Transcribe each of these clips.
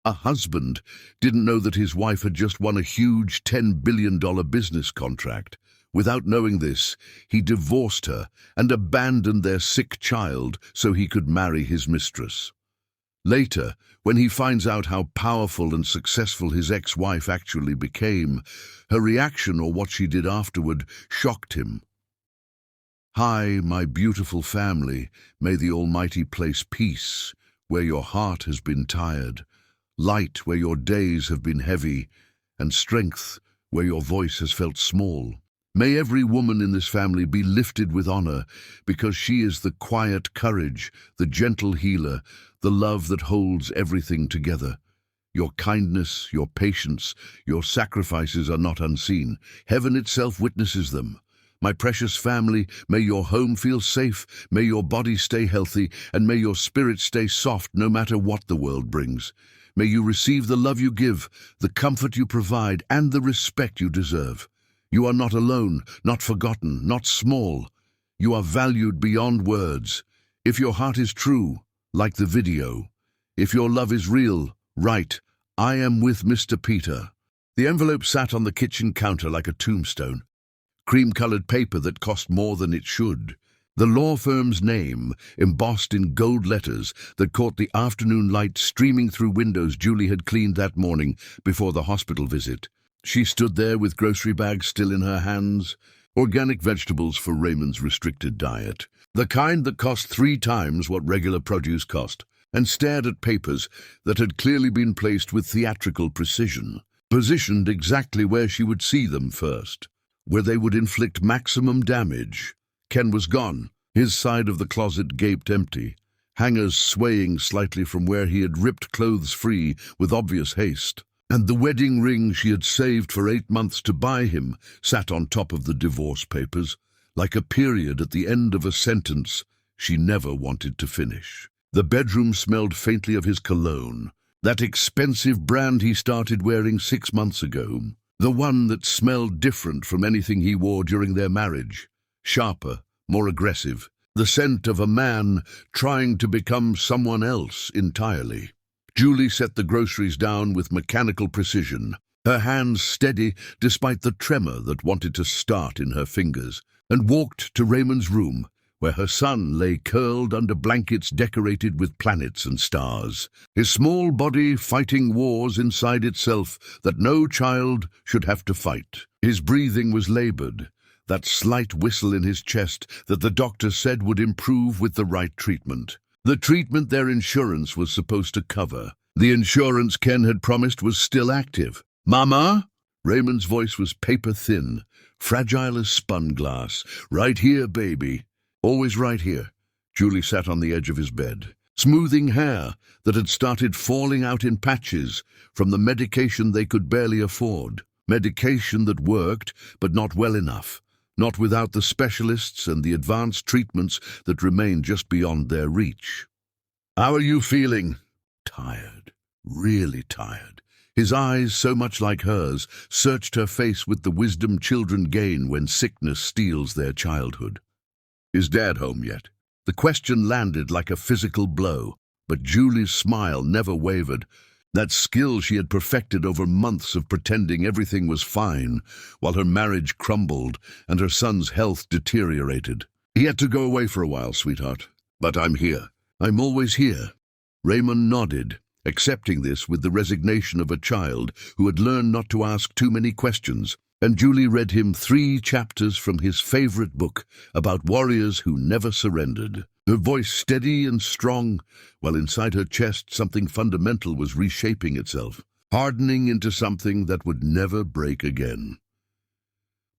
A husband didn't know that his wife had just won a huge $10 billion business contract. Without knowing this, he divorced her and abandoned their sick child so he could marry his mistress. Later, when he finds out how powerful and successful his ex-wife actually became, her reaction or what she did afterward shocked him. "Hi, my beautiful family, may the Almighty place peace where your heart has been tired, light where your days have been heavy, and strength where your voice has felt small. May every woman in this family be lifted with honor, because she is the quiet courage, the gentle healer, the love that holds everything together. Your kindness, your patience, your sacrifices are not unseen. Heaven itself witnesses them. My precious family, may your home feel safe, may your body stay healthy, and may your spirit stay soft no matter what the world brings. May you receive the love you give, the comfort you provide, and the respect you deserve. You are not alone, not forgotten, not small. You are valued beyond words. If your heart is true, like the video. If your love is real, write, "I am with Mr. Peter." The envelope sat on the kitchen counter like a tombstone. Cream-colored paper that cost more than it should. The law firm's name, embossed in gold letters that caught the afternoon light streaming through windows Julie had cleaned that morning before the hospital visit. She stood there with grocery bags still in her hands, organic vegetables for Raymond's restricted diet, the kind that cost 3 times what regular produce cost, and stared at papers that had clearly been placed with theatrical precision, positioned exactly where she would see them first, where they would inflict maximum damage. Ken was gone. His side of the closet gaped empty, hangers swaying slightly from where he had ripped clothes free with obvious haste. And the wedding ring she had saved for 8 months to buy him sat on top of the divorce papers, like a period at the end of a sentence she never wanted to finish. The bedroom smelled faintly of his cologne, that expensive brand he started wearing 6 months ago, the one that smelled different from anything he wore during their marriage. Sharper, more aggressive, the scent of a man trying to become someone else entirely. Julie set the groceries down with mechanical precision, her hands steady despite the tremor that wanted to start in her fingers, and walked to Raymond's room, where her son lay curled under blankets decorated with planets and stars, his small body fighting wars inside itself that no child should have to fight. His breathing was labored, that slight whistle in his chest that the doctor said would improve with the right treatment. The treatment their insurance was supposed to cover. The insurance Ken had promised was still active. "Mama?" Raymond's voice was paper-thin, fragile as spun glass. "Right here, baby." "Always right here." Julie sat on the edge of his bed, smoothing hair that had started falling out in patches from the medication they could barely afford. Medication that worked, but not well enough. Not without the specialists and the advanced treatments that remained just beyond their reach. "How are you feeling?" Tired, really tired. His eyes, so much like hers, searched her face with the wisdom children gain when sickness steals their childhood. "Is Dad home yet?" The question landed like a physical blow, but Julie's smile never wavered. That skill she had perfected over months of pretending everything was fine, while her marriage crumbled and her son's health deteriorated. "He had to go away for a while, sweetheart. But I'm here. I'm always here." Raymond nodded, accepting this with the resignation of a child who had learned not to ask too many questions, and Julie read him 3 chapters from his favorite book about warriors who never surrendered. Her voice steady and strong, while inside her chest something fundamental was reshaping itself, hardening into something that would never break again.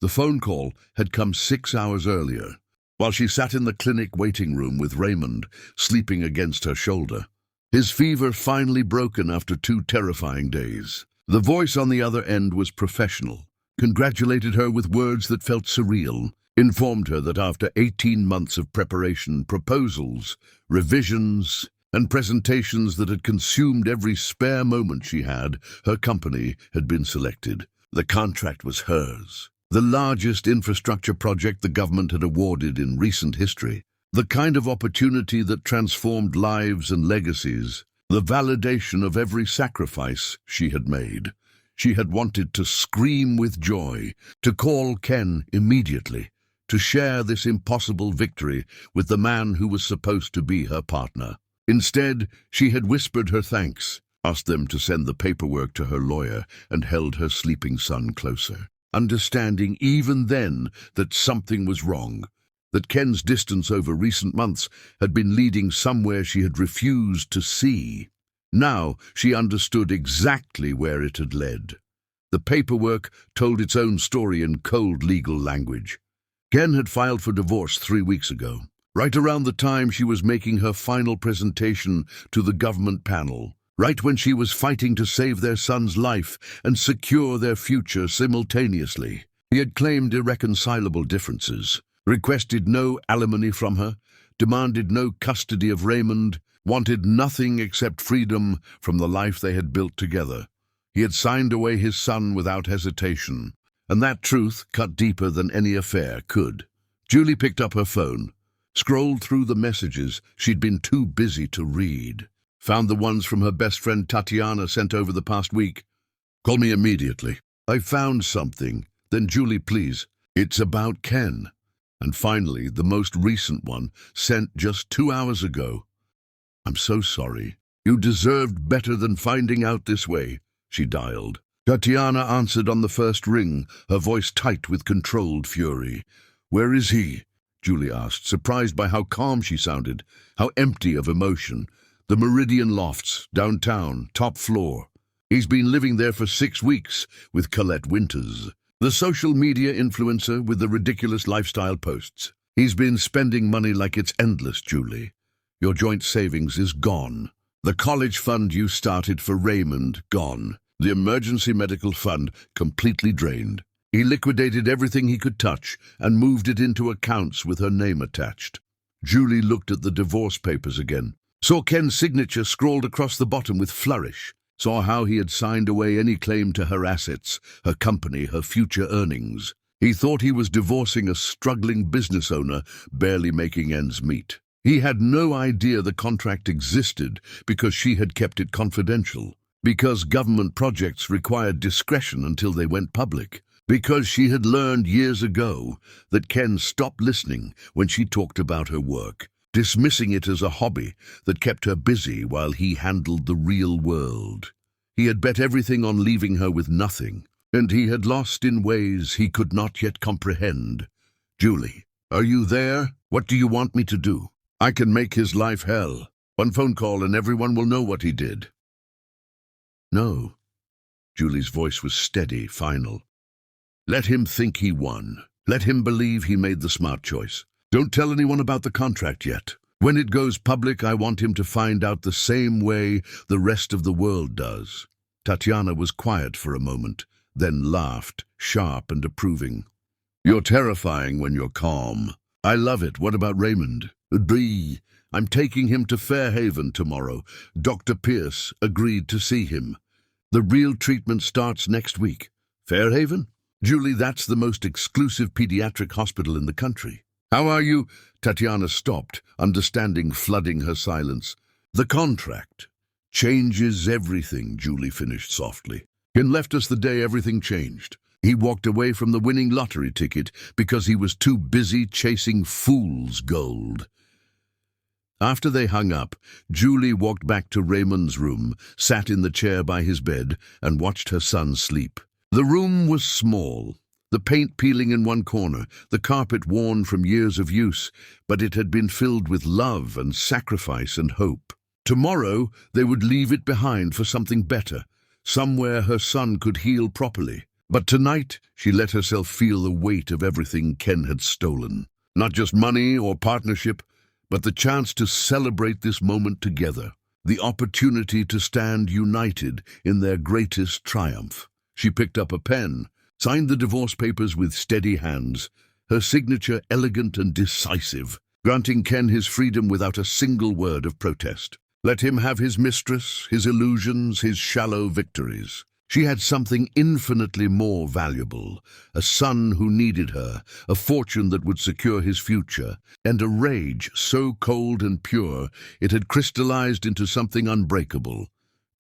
The phone call had come 6 hours earlier, while she sat in the clinic waiting room with Raymond sleeping against her shoulder. His fever finally broken after 2 terrifying days. The voice on the other end was professional, congratulated her with words that felt surreal, informed her that after 18 months of preparation, proposals, revisions, and presentations that had consumed every spare moment she had, her company had been selected. The contract was hers, the largest infrastructure project the government had awarded in recent history, the kind of opportunity that transformed lives and legacies. the validation of every sacrifice she had made. She had wanted to scream with joy, to call Ken immediately, to share this impossible victory with the man who was supposed to be her partner. Instead, she had whispered her thanks, asked them to send the paperwork to her lawyer, and held her sleeping son closer, understanding even then that something was wrong, that Ken's distance over recent months had been leading somewhere she had refused to see. Now she understood exactly where it had led. The paperwork told its own story in cold legal language. Ken had filed for divorce 3 weeks ago, right around the time she was making her final presentation to the government panel, right when she was fighting to save their son's life and secure their future simultaneously. He had claimed irreconcilable differences, requested no alimony from her, demanded no custody of Raymond, wanted nothing except freedom from the life they had built together. He had signed away his son without hesitation, and that truth cut deeper than any affair could. Julie picked up her phone, scrolled through the messages she'd been too busy to read, found the ones from her best friend Tatiana sent over the past week. "Call me immediately. I found something." "Then Julie, please. It's about Ken." And finally, the most recent one, sent just 2 hours ago. "I'm so sorry. You deserved better than finding out this way." She dialed. Tatiana answered on the first ring, her voice tight with controlled fury. "Where is he?" Julie asked, surprised by how calm she sounded, how empty of emotion. "The Meridian Lofts, downtown, top floor. He's been living there for 6 weeks with Colette Winters, the social media influencer with the ridiculous lifestyle posts. He's been spending money like it's endless, Julie. Your joint savings is gone. The college fund you started for Raymond, gone. The emergency medical fund, completely drained. He liquidated everything he could touch and moved it into accounts with her name attached." Julie looked at the divorce papers again, saw Ken's signature scrawled across the bottom with flourish, saw how he had signed away any claim to her assets, her company, her future earnings. He thought he was divorcing a struggling business owner barely making ends meet. He had no idea the contract existed because she had kept it confidential, because government projects required discretion until they went public, because she had learned years ago that Ken stopped listening when she talked about her work, dismissing it as a hobby that kept her busy while he handled the real world. He had bet everything on leaving her with nothing, and he had lost in ways he could not yet comprehend. "Julie, are you there? What do you want me to do? I can make his life hell. One phone call and everyone will know what he did." "No." Julie's voice was steady, final. "Let him think he won. Let him believe he made the smart choice. Don't tell anyone about the contract yet. When it goes public, I want him to find out the same way the rest of the world does." Tatiana was quiet for a moment, then laughed, sharp and approving. "You're terrifying when you're calm. I love it. What about Raymond?" "I'm taking him to Fairhaven tomorrow. Dr. Pierce agreed to see him. The real treatment starts next week." "Fairhaven?" "Julie, that's the most exclusive pediatric hospital in the country." "How are you?" Tatiana stopped, understanding flooding her silence. "The contract changes everything," Julie finished softly. "Ken left us the day everything changed. He walked away from the winning lottery ticket because he was too busy chasing fool's gold." After they hung up, Julie walked back to Raymond's room, sat in the chair by his bed, and watched her son sleep. The room was small, the paint peeling in one corner, the carpet worn from years of use, but it had been filled with love and sacrifice and hope. Tomorrow they would leave it behind for something better, somewhere her son could heal properly. But tonight she let herself feel the weight of everything Ken had stolen. Not just money or partnership, but the chance to celebrate this moment together, the opportunity to stand united in their greatest triumph. She picked up a pen, signed the divorce papers with steady hands, her signature elegant and decisive, granting Ken his freedom without a single word of protest. Let him have his mistress, his illusions, his shallow victories. She had something infinitely more valuable, a son who needed her, a fortune that would secure his future, and a rage so cold and pure it had crystallized into something unbreakable.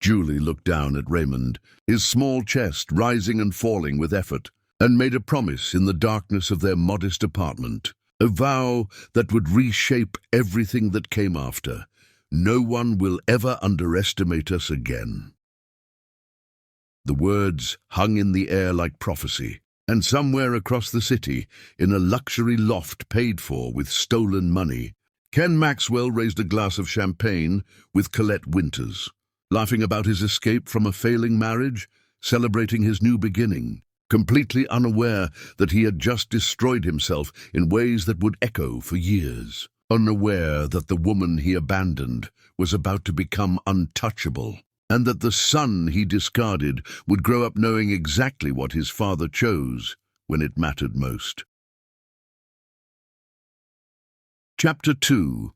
Julie looked down at Raymond, his small chest rising and falling with effort, and made a promise in the darkness of their modest apartment, a vow that would reshape everything that came after. No one will ever underestimate us again. The words hung in the air like prophecy, and somewhere across the city, in a luxury loft paid for with stolen money, Ken Maxwell raised a glass of champagne with Colette Winters, laughing about his escape from a failing marriage, celebrating his new beginning, completely unaware that he had just destroyed himself in ways that would echo for years, unaware that the woman he abandoned was about to become untouchable, and that the son he discarded would grow up knowing exactly what his father chose when it mattered most. Chapter 2.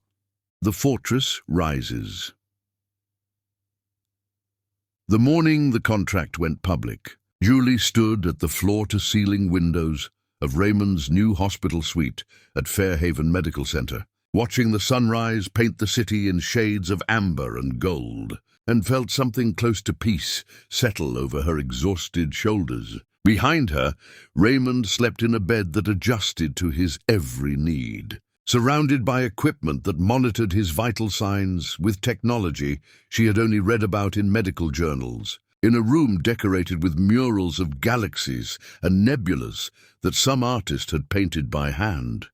The Fortress Rises. The morning the contract went public, Julie stood at the floor-to-ceiling windows of Raymond's new hospital suite at Fairhaven Medical Center, watching the sunrise paint the city in shades of amber and gold, and felt something close to peace settle over her exhausted shoulders. Behind her, Raymond slept in a bed that adjusted to his every need. Surrounded by equipment that monitored his vital signs with technology she had only read about in medical journals, in a room decorated with murals of galaxies and nebulas that some artist had painted by hand.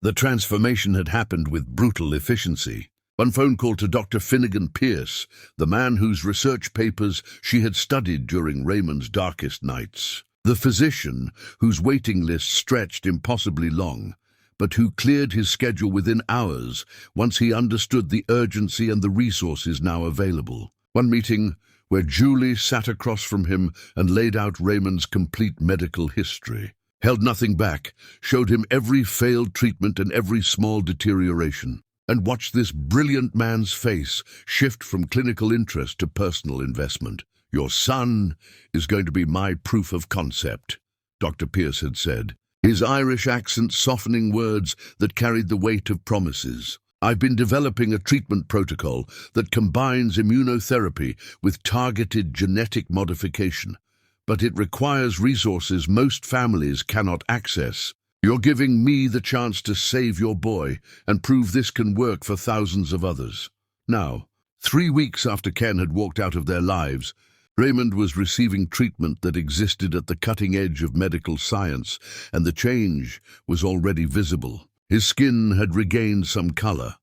The transformation had happened with brutal efficiency. One phone call to Dr. Finnegan Pierce, the man whose research papers she had studied during Raymond's darkest nights. The physician whose waiting list stretched impossibly long, but who cleared his schedule within hours once he understood the urgency and the resources now available. One meeting where Julie sat across from him and laid out Raymond's complete medical history, held nothing back, showed him every failed treatment and every small deterioration, and watched this brilliant man's face shift from clinical interest to personal investment. "Your son is going to be my proof of concept," Dr. Pierce had said, his Irish accent softening words that carried the weight of promises. "I've been developing a treatment protocol that combines immunotherapy with targeted genetic modification, but it requires resources most families cannot access. You're giving me the chance to save your boy and prove this can work for thousands of others." Now, 3 weeks after Ken had walked out of their lives, Raymond was receiving treatment that existed at the cutting edge of medical science, and the change was already visible. His skin had regained some color.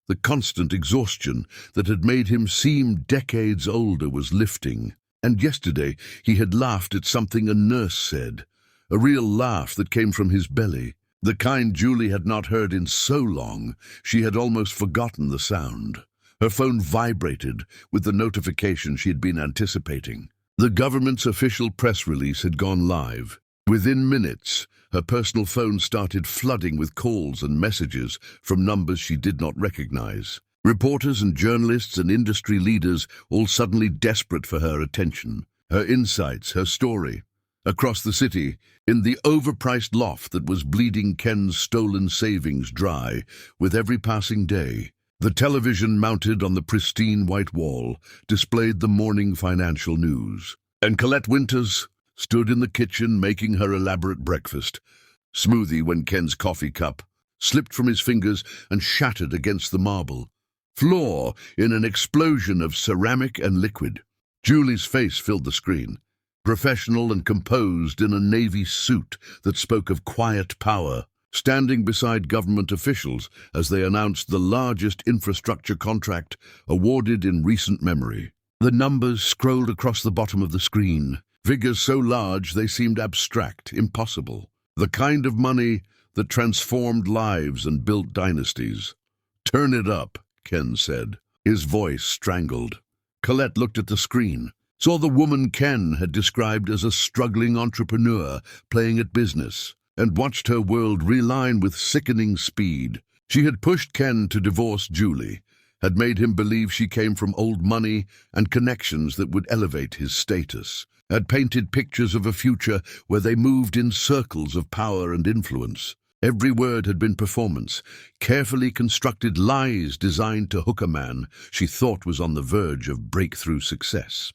The constant exhaustion that had made him seem decades older was lifting. And yesterday he had laughed at something a nurse said, a real laugh that came from his belly, the kind Julie had not heard in so long she had almost forgotten the sound. Her phone vibrated with the notification she had been anticipating. The government's official press release had gone live. Within minutes, her personal phone started flooding with calls and messages from numbers she did not recognize. Reporters and journalists and industry leaders all suddenly desperate for her attention, her insights, her story. Across the city, in the overpriced loft that was bleeding Ken's stolen savings dry with every passing day, the television mounted on the pristine white wall displayed the morning financial news. And Colette Winters stood in the kitchen making her elaborate breakfast. Smoothie when Ken's coffee cup slipped from his fingers and shattered against the marble floor in an explosion of ceramic and liquid. Julie's face filled the screen, professional and composed in a navy suit that spoke of quiet power, standing beside government officials as they announced the largest infrastructure contract awarded in recent memory. The numbers scrolled across the bottom of the screen, figures so large they seemed abstract, impossible. The kind of money that transformed lives and built dynasties. "Turn it up," Ken said, his voice strangled. Colette looked at the screen, saw the woman Ken had described as a struggling entrepreneur playing at business, and watched her world realign with sickening speed. She had pushed Ken to divorce Julie, had made him believe she came from old money and connections that would elevate his status, had painted pictures of a future where they moved in circles of power and influence. Every word had been performance, carefully constructed lies designed to hook a man she thought was on the verge of breakthrough success.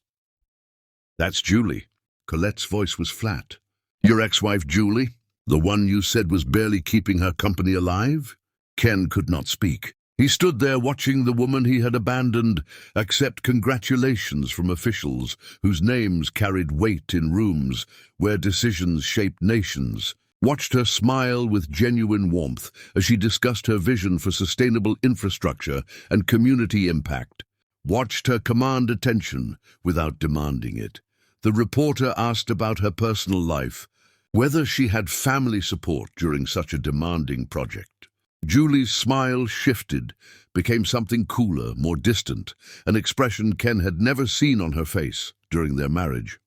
"That's Julie." Colette's voice was flat. "Your ex-wife Julie? The one you said was barely keeping her company alive?" Ken could not speak. He stood there watching the woman he had abandoned accept congratulations from officials whose names carried weight in rooms where decisions shaped nations. Watched her smile with genuine warmth as she discussed her vision for sustainable infrastructure and community impact. Watched her command attention without demanding it. The reporter asked about her personal life, whether she had family support during such a demanding project. Julie's smile shifted, became something cooler, more distant, an expression Ken had never seen on her face during their marriage.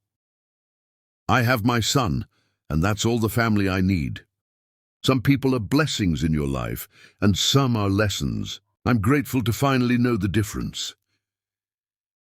"I have my son, and that's all the family I need. Some people are blessings in your life, and some are lessons. I'm grateful to finally know the difference."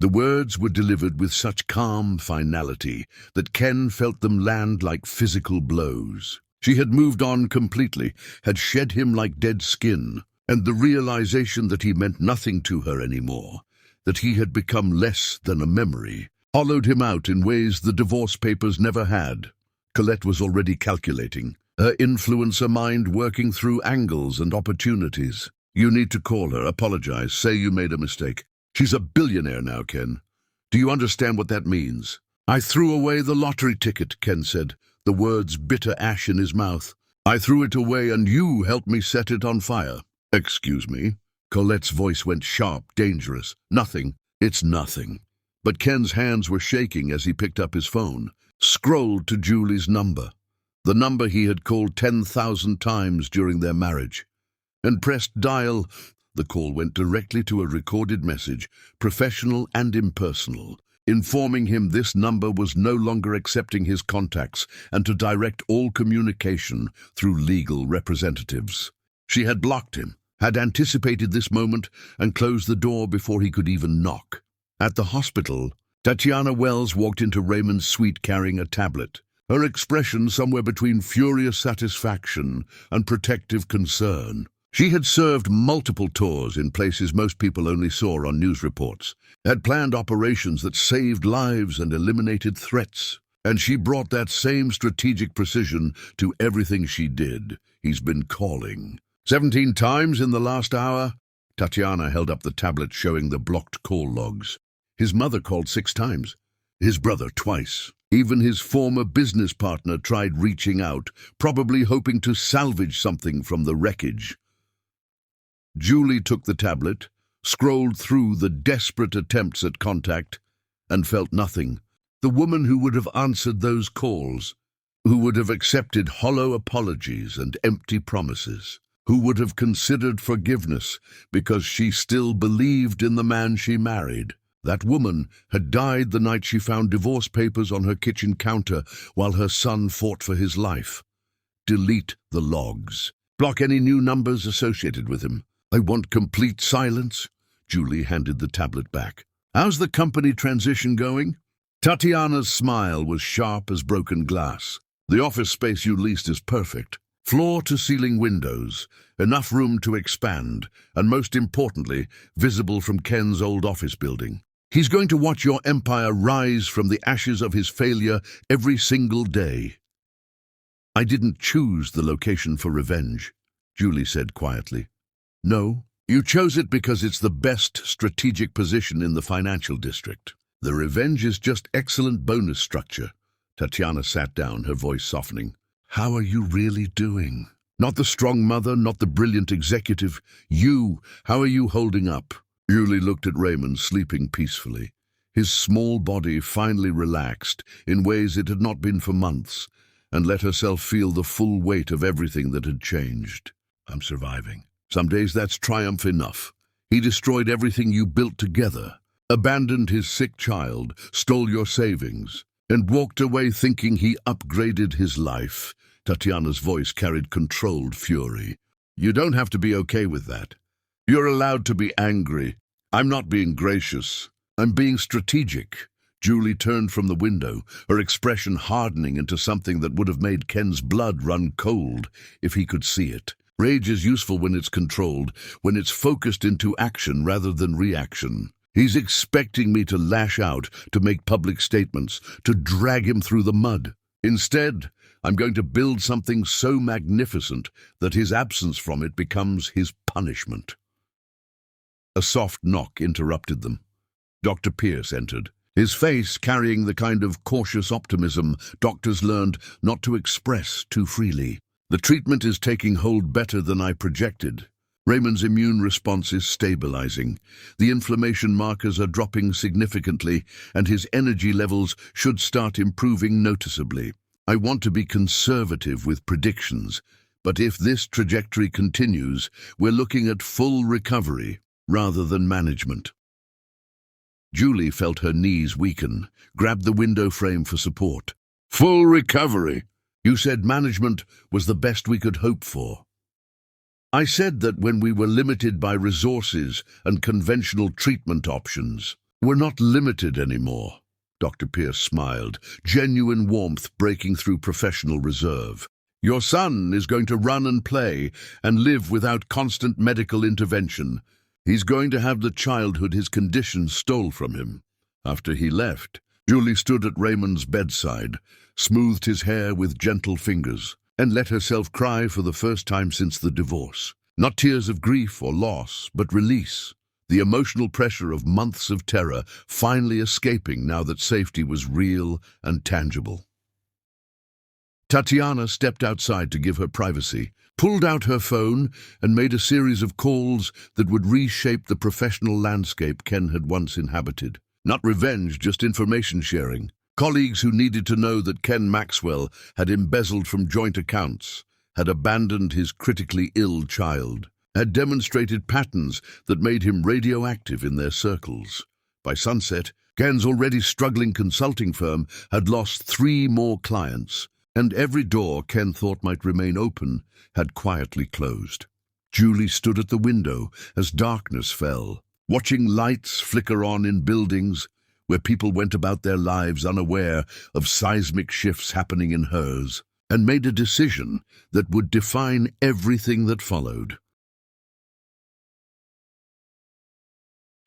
The words were delivered with such calm finality that Ken felt them land like physical blows. She had moved on completely, had shed him like dead skin, and the realization that he meant nothing to her anymore, that he had become less than a memory, hollowed him out in ways the divorce papers never had. Colette was already calculating, her influencer mind working through angles and opportunities. "You need to call her, apologize, say you made a mistake. She's a billionaire now, Ken. Do you understand what that means?" "I threw away the lottery ticket," Ken said, the words bitter ash in his mouth. "I threw it away and you helped me set it on fire." "Excuse me?" Colette's voice went sharp, dangerous. "Nothing. It's nothing." But Ken's hands were shaking as he picked up his phone, scrolled to Julie's number, the number he had called 10,000 times during their marriage, and pressed dial. The call went directly to a recorded message, professional and impersonal, informing him this number was no longer accepting his contacts and to direct all communication through legal representatives. She had blocked him, had anticipated this moment, and closed the door before he could even knock. At the hospital, Tatiana Wells walked into Raymond's suite carrying a tablet, her expression somewhere between furious satisfaction and protective concern. She had served multiple tours in places most people only saw on news reports, had planned operations that saved lives and eliminated threats, and she brought that same strategic precision to everything she did. "He's been calling 17 times in the last hour." Tatiana held up the tablet showing the blocked call logs. His mother called 6 times, his brother twice. Even his former business partner tried reaching out, probably hoping to salvage something from the wreckage. Julie took the tablet, scrolled through the desperate attempts at contact, and felt nothing. The woman who would have answered those calls, who would have accepted hollow apologies and empty promises, who would have considered forgiveness because she still believed in the man she married. That woman had died the night she found divorce papers on her kitchen counter while her son fought for his life. Delete the logs. Block any new numbers associated with him. "I want complete silence." Julie handed the tablet back. "How's the company transition going?" Tatiana's smile was sharp as broken glass. "The office space you leased is perfect. Floor-to-ceiling windows, enough room to expand, and most importantly, visible from Ken's old office building. He's going to watch your empire rise from the ashes of his failure every single day." "I didn't choose the location for revenge," Julie said quietly. "No, you chose it because it's the best strategic position in the financial district. The revenge is just excellent bonus structure." Tatiana sat down, her voice softening. "How are you really doing? Not the strong mother, not the brilliant executive. You, how are you holding up?" Julie looked at Raymond sleeping peacefully. His small body finally relaxed in ways it had not been for months, and let herself feel the full weight of everything that had changed. "I'm surviving. Some days that's triumph enough. He destroyed everything you built together, abandoned his sick child, stole your savings, and walked away thinking he upgraded his life." Tatiana's voice carried controlled fury. "You don't have to be okay with that. You're allowed to be angry, I'm not being gracious. I'm being strategic. Julie turned from the window, her expression hardening into something that would have made Ken's blood run cold if he could see it. Rage is useful when it's controlled, when it's focused into action rather than reaction. He's expecting me to lash out, to make public statements, to drag him through the mud. Instead, I'm going to build something so magnificent that his absence from it becomes his punishment. A soft knock interrupted them. Dr. Pierce entered, his face carrying the kind of cautious optimism doctors learned not to express too freely. The treatment is taking hold better than I projected. Raymond's immune response is stabilizing. The inflammation markers are dropping significantly, and his energy levels should start improving noticeably. I want to be conservative with predictions, but if this trajectory continues, we're looking at full recovery rather than management. Julie felt her knees weaken, grabbed the window frame for support. Full recovery? You said management was the best we could hope for. I said that when we were limited by resources and conventional treatment options, we're not limited anymore. Dr. Pierce smiled, genuine warmth breaking through professional reserve. Your son is going to run and play and live without constant medical intervention. He's going to have the childhood his condition stole from him. After he left, Julie stood at Raymond's bedside, smoothed his hair with gentle fingers, and let herself cry for the first time since the divorce. Not tears of grief or loss, but release. The emotional pressure of months of terror finally escaping now that safety was real and tangible. Tatiana stepped outside to give her privacy, pulled out her phone, and made a series of calls that would reshape the professional landscape Ken had once inhabited. Not revenge, just information sharing. Colleagues who needed to know that Ken Maxwell had embezzled from joint accounts, had abandoned his critically ill child, had demonstrated patterns that made him radioactive in their circles. By sunset, Ken's already struggling consulting firm had lost 3 more clients, and every door Ken thought might remain open had quietly closed. Julie stood at the window as darkness fell, watching lights flicker on in buildings where people went about their lives unaware of seismic shifts happening in hers, and made a decision that would define everything that followed.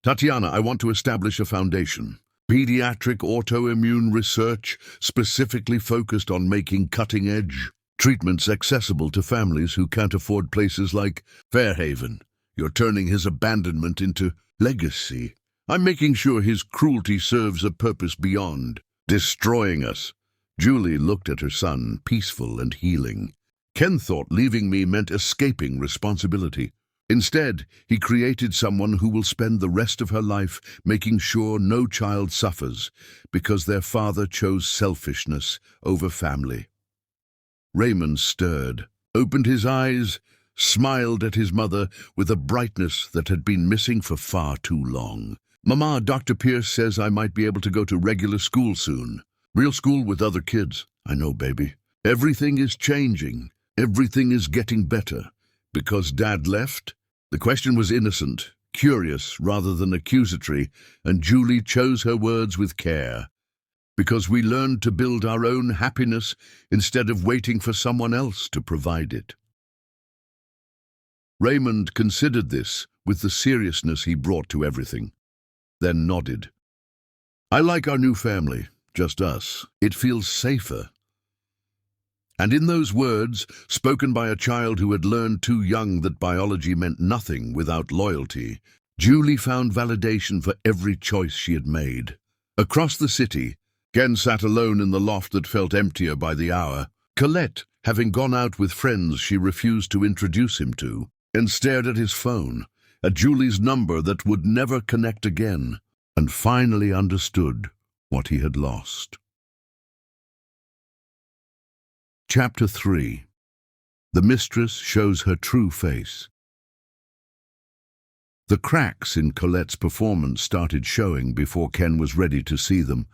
Tatiana, I want to establish a foundation. Pediatric autoimmune research specifically focused on making cutting-edge treatments accessible to families who can't afford places like Fairhaven. You're turning his abandonment into legacy. I'm making sure his cruelty serves a purpose beyond destroying us. Julie looked at her son, peaceful and healing. Ken thought leaving me meant escaping responsibility. Instead, he created someone who will spend the rest of her life making sure no child suffers because their father chose selfishness over family. Raymond stirred, opened his eyes, smiled at his mother with a brightness that had been missing for far too long. Mama, Dr. Pierce says I might be able to go to regular school soon. Real school with other kids. I know, baby. Everything is changing. Everything is getting better. Because Dad left? The question was innocent, curious rather than accusatory, and Julie chose her words with care. Because we learned to build our own happiness instead of waiting for someone else to provide it. Raymond considered this with the seriousness he brought to everything, then nodded. I like our new family, just us. It feels safer. And in those words, spoken by a child who had learned too young that biology meant nothing without loyalty, Julie found validation for every choice she had made. Across the city, Ken sat alone in the loft that felt emptier by the hour. Colette, having gone out with friends she refused to introduce him to, and stared at his phone, at Julie's number that would never connect again, and finally understood what he had lost. Chapter 3. The Mistress shows her true face. The cracks in Colette's performance started showing before Ken was ready to see them.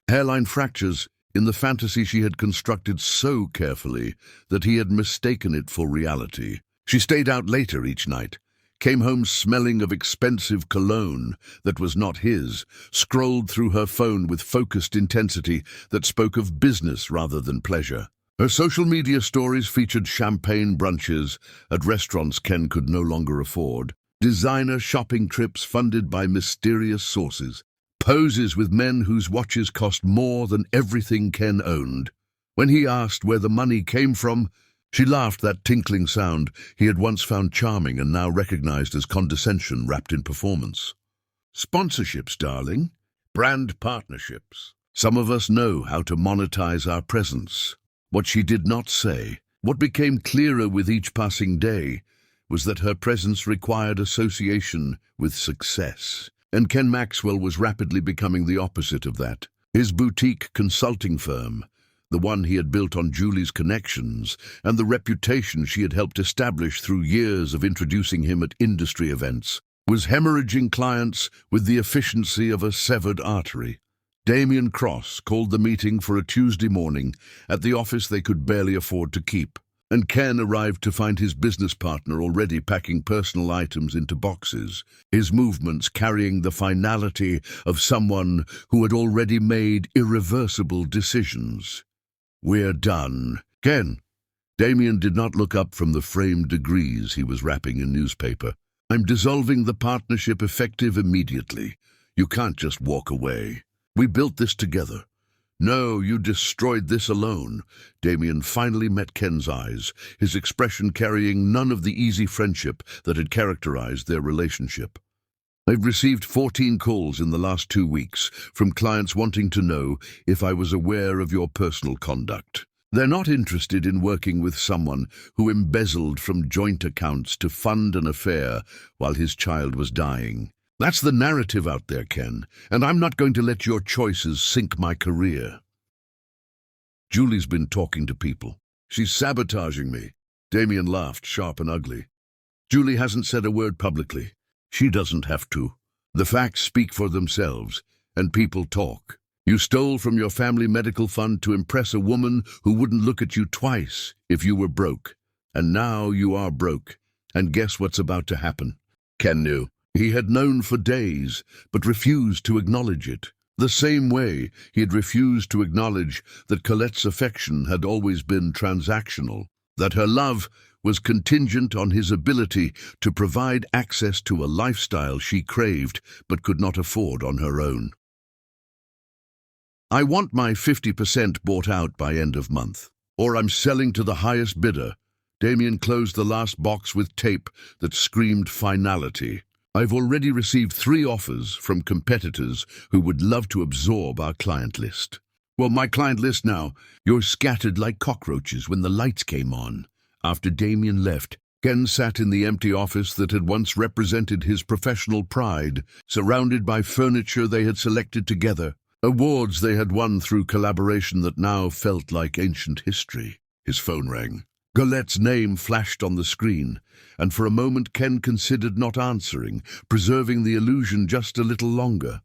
Hairline fractures in the fantasy she had constructed so carefully that he had mistaken it for reality. She stayed out later each night, came home smelling of expensive cologne that was not his, scrolled through her phone with focused intensity that spoke of business rather than pleasure. Her social media stories featured champagne brunches at restaurants Ken could no longer afford, designer shopping trips funded by mysterious sources, poses with men whose watches cost more than everything Ken owned. When he asked where the money came from, she laughed, that tinkling sound he had once found charming and now recognized as condescension wrapped in performance. Sponsorships, darling. Brand partnerships. Some of us know how to monetize our presence. What she did not say, what became clearer with each passing day, was that her presence required association with success. And Ken Maxwell was rapidly becoming the opposite of that. His boutique consulting firm, the one he had built on Julie's connections and the reputation she had helped establish through years of introducing him at industry events, was hemorrhaging clients with the efficiency of a severed artery. Damien Cross called the meeting for a Tuesday morning at the office they could barely afford to keep, and Ken arrived to find his business partner already packing personal items into boxes, his movements carrying the finality of someone who had already made irreversible decisions. "We're done, Ken." Damien did not look up from the framed degrees he was wrapping in newspaper. "I'm dissolving the partnership effective immediately. You can't just walk away. We built this together." "No, you destroyed this alone." Damien finally met Ken's eyes, his expression carrying none of the easy friendship that had characterized their relationship. "I've received 14 calls in the last 2 weeks from clients wanting to know if I was aware of your personal conduct. They're not interested in working with someone who embezzled from joint accounts to fund an affair while his child was dying. That's the narrative out there, Ken, and I'm not going to let your choices sink my career." "Julie's been talking to people. She's sabotaging me." Damien laughed, sharp and ugly. "Julie hasn't said a word publicly. She doesn't have to. The facts speak for themselves, and people talk. You stole from your family medical fund to impress a woman who wouldn't look at you twice if you were broke. And now you are broke, and guess what's about to happen?" Ken knew. He had known for days, but refused to acknowledge it. The same way he had refused to acknowledge that Colette's affection had always been transactional, that her love was contingent on his ability to provide access to a lifestyle she craved but could not afford on her own. "I want my 50% bought out by end of month, or I'm selling to the highest bidder." Damien closed the last box with tape that screamed finality. "I've already received 3 offers from competitors who would love to absorb our client list." "Well, my client list now, you're scattered like cockroaches when the lights came on." After Damien left, Ken sat in the empty office that had once represented his professional pride, surrounded by furniture they had selected together, awards they had won through collaboration that now felt like ancient history. His phone rang. Colette's name flashed on the screen, and for a moment Ken considered not answering, preserving the illusion just a little longer.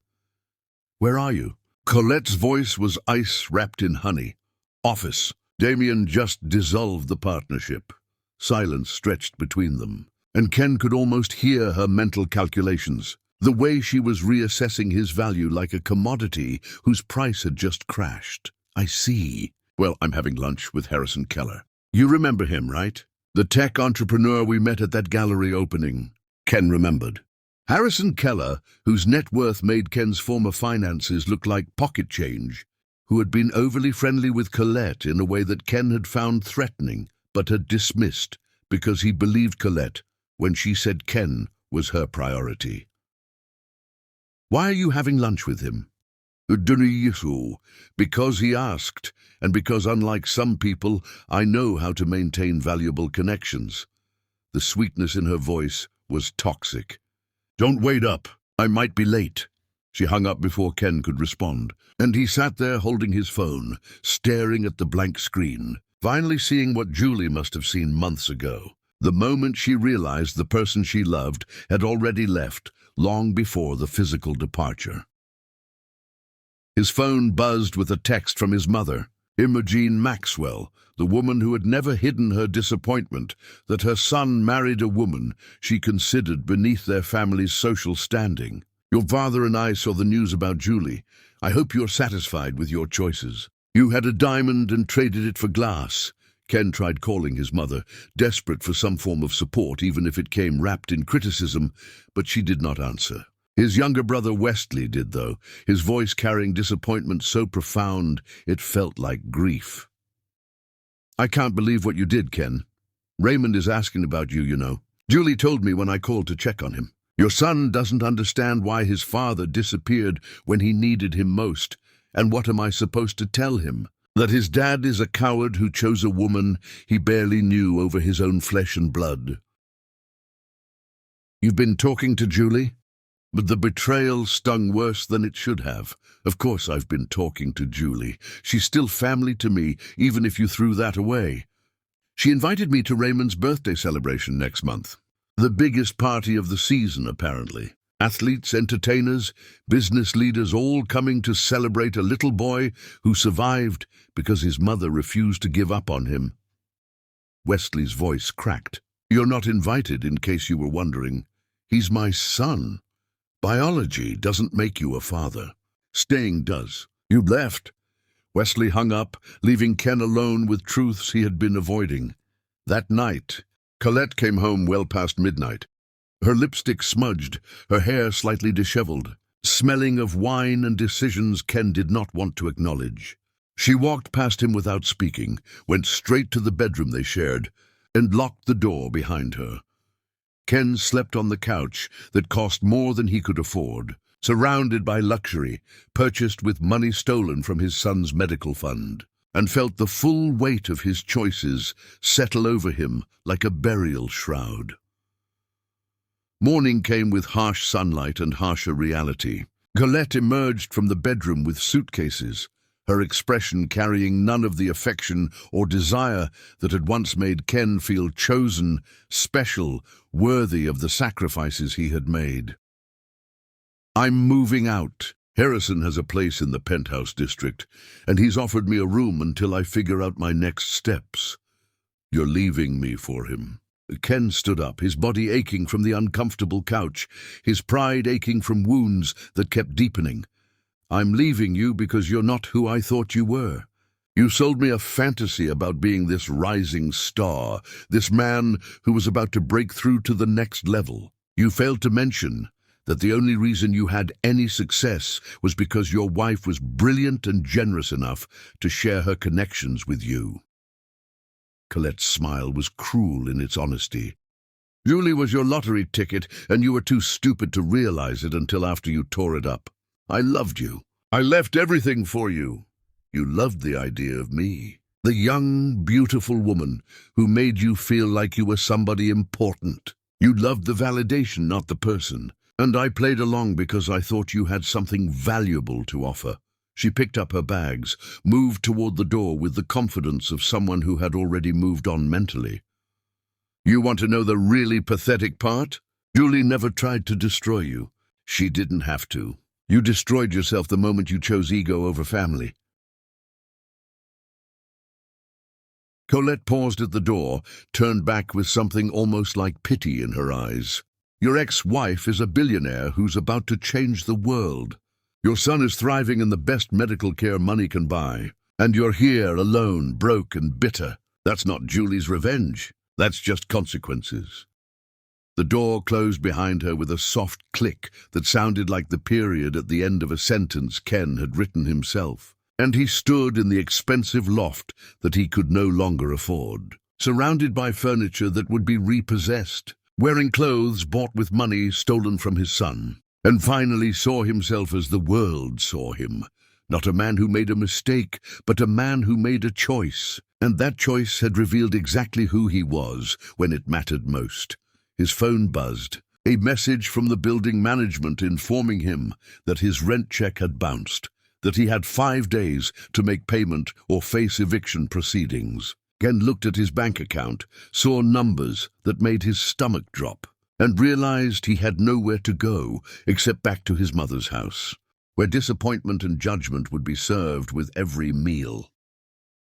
"Where are you?" Colette's voice was ice wrapped in honey. "Office." Damien just dissolved the partnership. Silence stretched between them, and Ken could almost hear her mental calculations, the way she was reassessing his value like a commodity whose price had just crashed. "I see. Well, I'm having lunch with Harrison Keller. You remember him, right? The tech entrepreneur we met at that gallery opening." Ken remembered. Harrison Keller, whose net worth made Ken's former finances look like pocket change, who had been overly friendly with Colette in a way that Ken had found threatening, but had dismissed because he believed Colette when she said Ken was her priority. "Why are you having lunch with him?" "Because he asked, and because, unlike some people, I know how to maintain valuable connections." The sweetness in her voice was toxic. "Don't wait up. I might be late." She hung up before Ken could respond, and he sat there holding his phone, staring at the blank screen, finally seeing what Julie must have seen months ago. The moment she realized the person she loved had already left, long before the physical departure. His phone buzzed with a text from his mother. Imogene Maxwell, the woman who had never hidden her disappointment that her son married a woman she considered beneath their family's social standing. Your father and I saw the news about Julie. I hope you're satisfied with your choices. You had a diamond and traded it for glass. Ken tried calling his mother, desperate for some form of support, even if it came wrapped in criticism, but she did not answer. His younger brother Wesley did, though, his voice carrying disappointment so profound it felt like grief. I can't believe what you did, Ken. Raymond is asking about you, you know. Julie told me when I called to check on him. Your son doesn't understand why his father disappeared when he needed him most. And what am I supposed to tell him? That his dad is a coward who chose a woman he barely knew over his own flesh and blood. You've been talking to Julie? But the betrayal stung worse than it should have. Of course I've been talking to Julie. She's still family to me, even if you threw that away. She invited me to Raymond's birthday celebration next month. The biggest party of the season, apparently. Athletes, entertainers, business leaders all coming to celebrate a little boy who survived because his mother refused to give up on him. Wesley's voice cracked. You're not invited, in case you were wondering. He's my son. Biology doesn't make you a father. Staying does. You left. Wesley hung up, leaving Ken alone with truths he had been avoiding. That night, Colette came home well past midnight. Her lipstick smudged, her hair slightly disheveled, smelling of wine and decisions Ken did not want to acknowledge. She walked past him without speaking, went straight to the bedroom they shared, and locked the door behind her. Ken slept on the couch that cost more than he could afford, surrounded by luxury, purchased with money stolen from his son's medical fund, and felt the full weight of his choices settle over him like a burial shroud. Morning came with harsh sunlight and harsher reality. Colette emerged from the bedroom with suitcases, her expression carrying none of the affection or desire that had once made Ken feel chosen, special, worthy of the sacrifices he had made. I'm moving out. Harrison has a place in the penthouse district, and he's offered me a room until I figure out my next steps. You're leaving me for him. Ken stood up, his body aching from the uncomfortable couch, his pride aching from wounds that kept deepening. I'm leaving you because you're not who I thought you were. You sold me a fantasy about being this rising star, this man who was about to break through to the next level. You failed to mention that the only reason you had any success was because your wife was brilliant and generous enough to share her connections with you. Colette's smile was cruel in its honesty. Julie was your lottery ticket, and you were too stupid to realize it until after you tore it up. I loved you. I left everything for you. You loved the idea of me. The young, beautiful woman who made you feel like you were somebody important. You loved the validation, not the person. And I played along because I thought you had something valuable to offer. She picked up her bags, moved toward the door with the confidence of someone who had already moved on mentally. You want to know the really pathetic part? Julie never tried to destroy you. She didn't have to. You destroyed yourself the moment you chose ego over family. Colette paused at the door, turned back with something almost like pity in her eyes. Your ex-wife is a billionaire who's about to change the world. Your son is thriving in the best medical care money can buy. And you're here alone, broke and bitter. That's not Julie's revenge. That's just consequences. The door closed behind her with a soft click that sounded like the period at the end of a sentence Ken had written himself. And he stood in the expensive loft that he could no longer afford, surrounded by furniture that would be repossessed, wearing clothes bought with money stolen from his son, and finally saw himself as the world saw him. Not a man who made a mistake, but a man who made a choice. And that choice had revealed exactly who he was when it mattered most. His phone buzzed, a message from the building management informing him that his rent check had bounced, that he had 5 days to make payment or face eviction proceedings. Ken looked at his bank account, saw numbers that made his stomach drop, and realized he had nowhere to go except back to his mother's house, where disappointment and judgment would be served with every meal.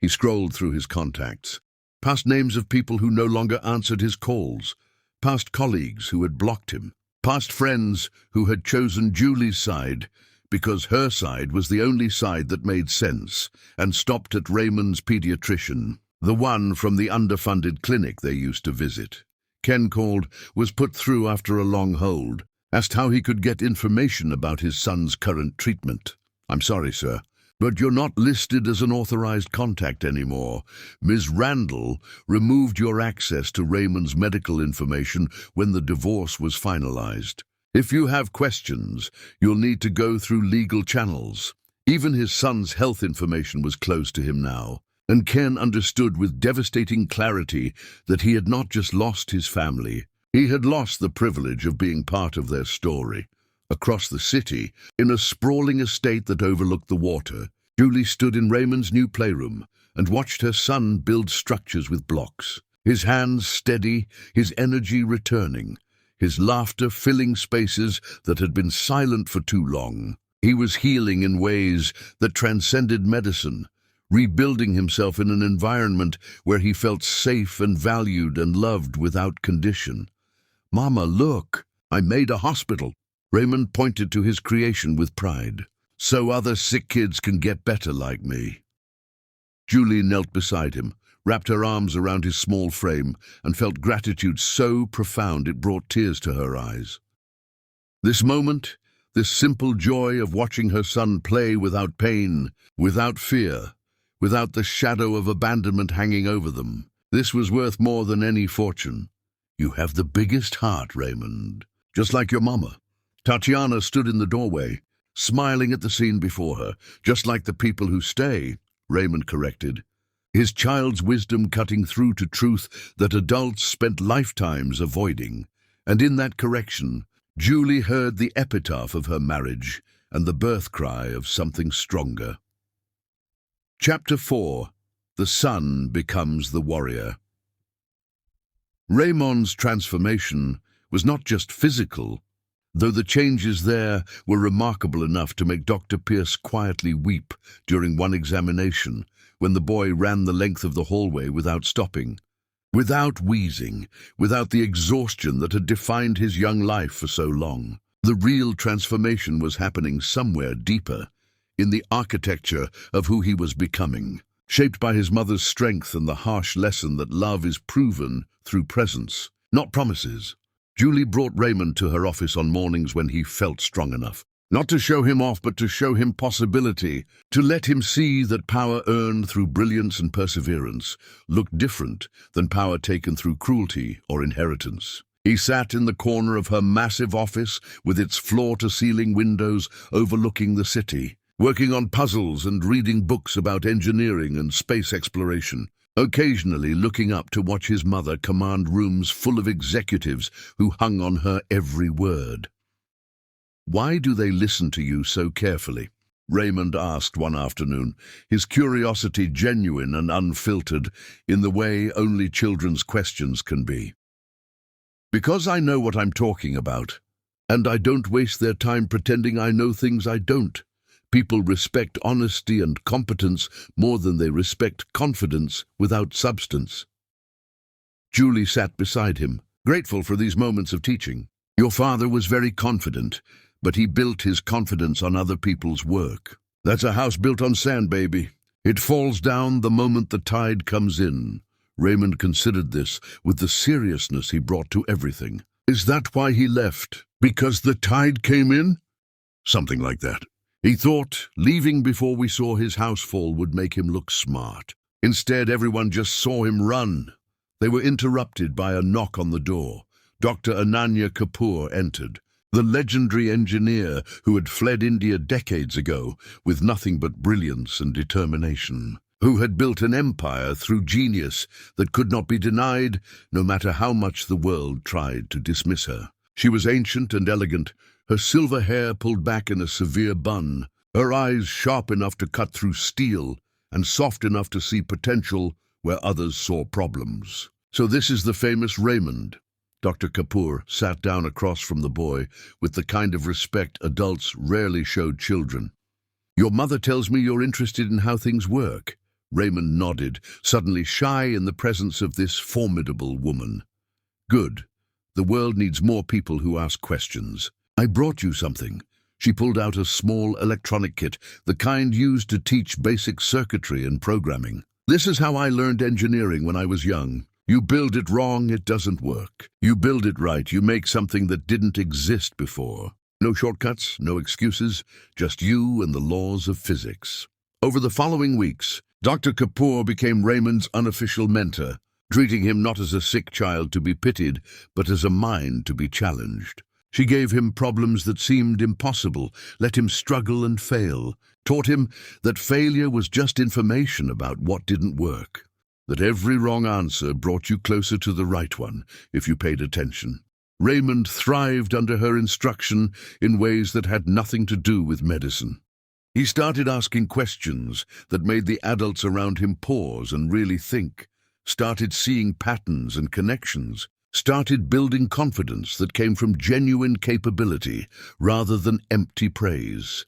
He scrolled through his contacts, past names of people who no longer answered his calls, past colleagues who had blocked him, past friends who had chosen Julie's side because her side was the only side that made sense, and stopped at Raymond's pediatrician, the one from the underfunded clinic they used to visit. Ken called, was put through after a long hold, asked how he could get information about his son's current treatment. "I'm sorry, sir, but you're not listed as an authorized contact anymore. Ms. Randall removed your access to Raymond's medical information when the divorce was finalized. If you have questions, you'll need to go through legal channels." Even his son's health information was closed to him now, and Ken understood with devastating clarity that he had not just lost his family, he had lost the privilege of being part of their story. Across the city, in a sprawling estate that overlooked the water, Julie stood in Raymond's new playroom and watched her son build structures with blocks, his hands steady, his energy returning, his laughter filling spaces that had been silent for too long. He was healing in ways that transcended medicine, rebuilding himself in an environment where he felt safe and valued and loved without condition. "Mama, look, I made a hospital." Raymond pointed to his creation with pride. "So other sick kids can get better like me." Julie knelt beside him, wrapped her arms around his small frame, and felt gratitude so profound it brought tears to her eyes. This moment, this simple joy of watching her son play without pain, without fear, without the shadow of abandonment hanging over them, this was worth more than any fortune. "You have the biggest heart, Raymond, just like your mama." Tatiana stood in the doorway, smiling at the scene before her. "Just like the people who stay," Raymond corrected, his child's wisdom cutting through to truth that adults spent lifetimes avoiding. And in that correction, Julie heard the epitaph of her marriage and the birth cry of something stronger. Chapter 4. The Son Becomes the Warrior. Raymond's transformation was not just physical, though the changes there were remarkable enough to make Dr. Pierce quietly weep during one examination when the boy ran the length of the hallway without stopping, without wheezing, without the exhaustion that had defined his young life for so long. The real transformation was happening somewhere deeper, in the architecture of who he was becoming, shaped by his mother's strength and the harsh lesson that love is proven through presence, not promises. Julie brought Raymond to her office on mornings when he felt strong enough, not to show him off but to show him possibility, to let him see that power earned through brilliance and perseverance looked different than power taken through cruelty or inheritance. He sat in the corner of her massive office with its floor-to-ceiling windows overlooking the city, working on puzzles and reading books about engineering and space exploration, occasionally looking up to watch his mother command rooms full of executives who hung on her every word. "Why do they listen to you so carefully?" Raymond asked one afternoon, his curiosity genuine and unfiltered in the way only children's questions can be. "Because I know what I'm talking about, and I don't waste their time pretending I know things I don't. People respect honesty and competence more than they respect confidence without substance." Julie sat beside him, grateful for these moments of teaching. "Your father was very confident, but he built his confidence on other people's work. That's a house built on sand, baby. It falls down the moment the tide comes in." Raymond considered this with the seriousness he brought to everything. "Is that why he left? Because the tide came in?" "Something like that. He thought leaving before we saw his house fall would make him look smart. Instead, everyone just saw him run." They were interrupted by a knock on the door. Dr. Ananya Kapoor entered, the legendary engineer who had fled India decades ago with nothing but brilliance and determination, who had built an empire through genius that could not be denied no matter how much the world tried to dismiss her. She was ancient and elegant, her silver hair pulled back in a severe bun, her eyes sharp enough to cut through steel and soft enough to see potential where others saw problems. "So this is the famous Raymond." Dr. Kapoor sat down across from the boy with the kind of respect adults rarely showed children. "Your mother tells me you're interested in how things work. Raymond nodded, suddenly shy in the presence of this formidable woman. Good. The world needs more people who ask questions. I brought you something. She pulled out a small electronic kit, the kind used to teach basic circuitry and programming. This is how I learned engineering when I was young. You build it wrong, it doesn't work. You build it right, you make something that didn't exist before. No shortcuts, no excuses, just you and the laws of physics. Over the following weeks, Dr. Kapoor became Raymond's unofficial mentor, treating him not as a sick child to be pitied, but as a mind to be challenged. She gave him problems that seemed impossible, let him struggle and fail, taught him that failure was just information about what didn't work, that every wrong answer brought you closer to the right one if you paid attention. Raymond thrived under her instruction in ways that had nothing to do with medicine. He started asking questions that made the adults around him pause and really think, started seeing patterns and connections, started building confidence that came from genuine capability rather than empty praise.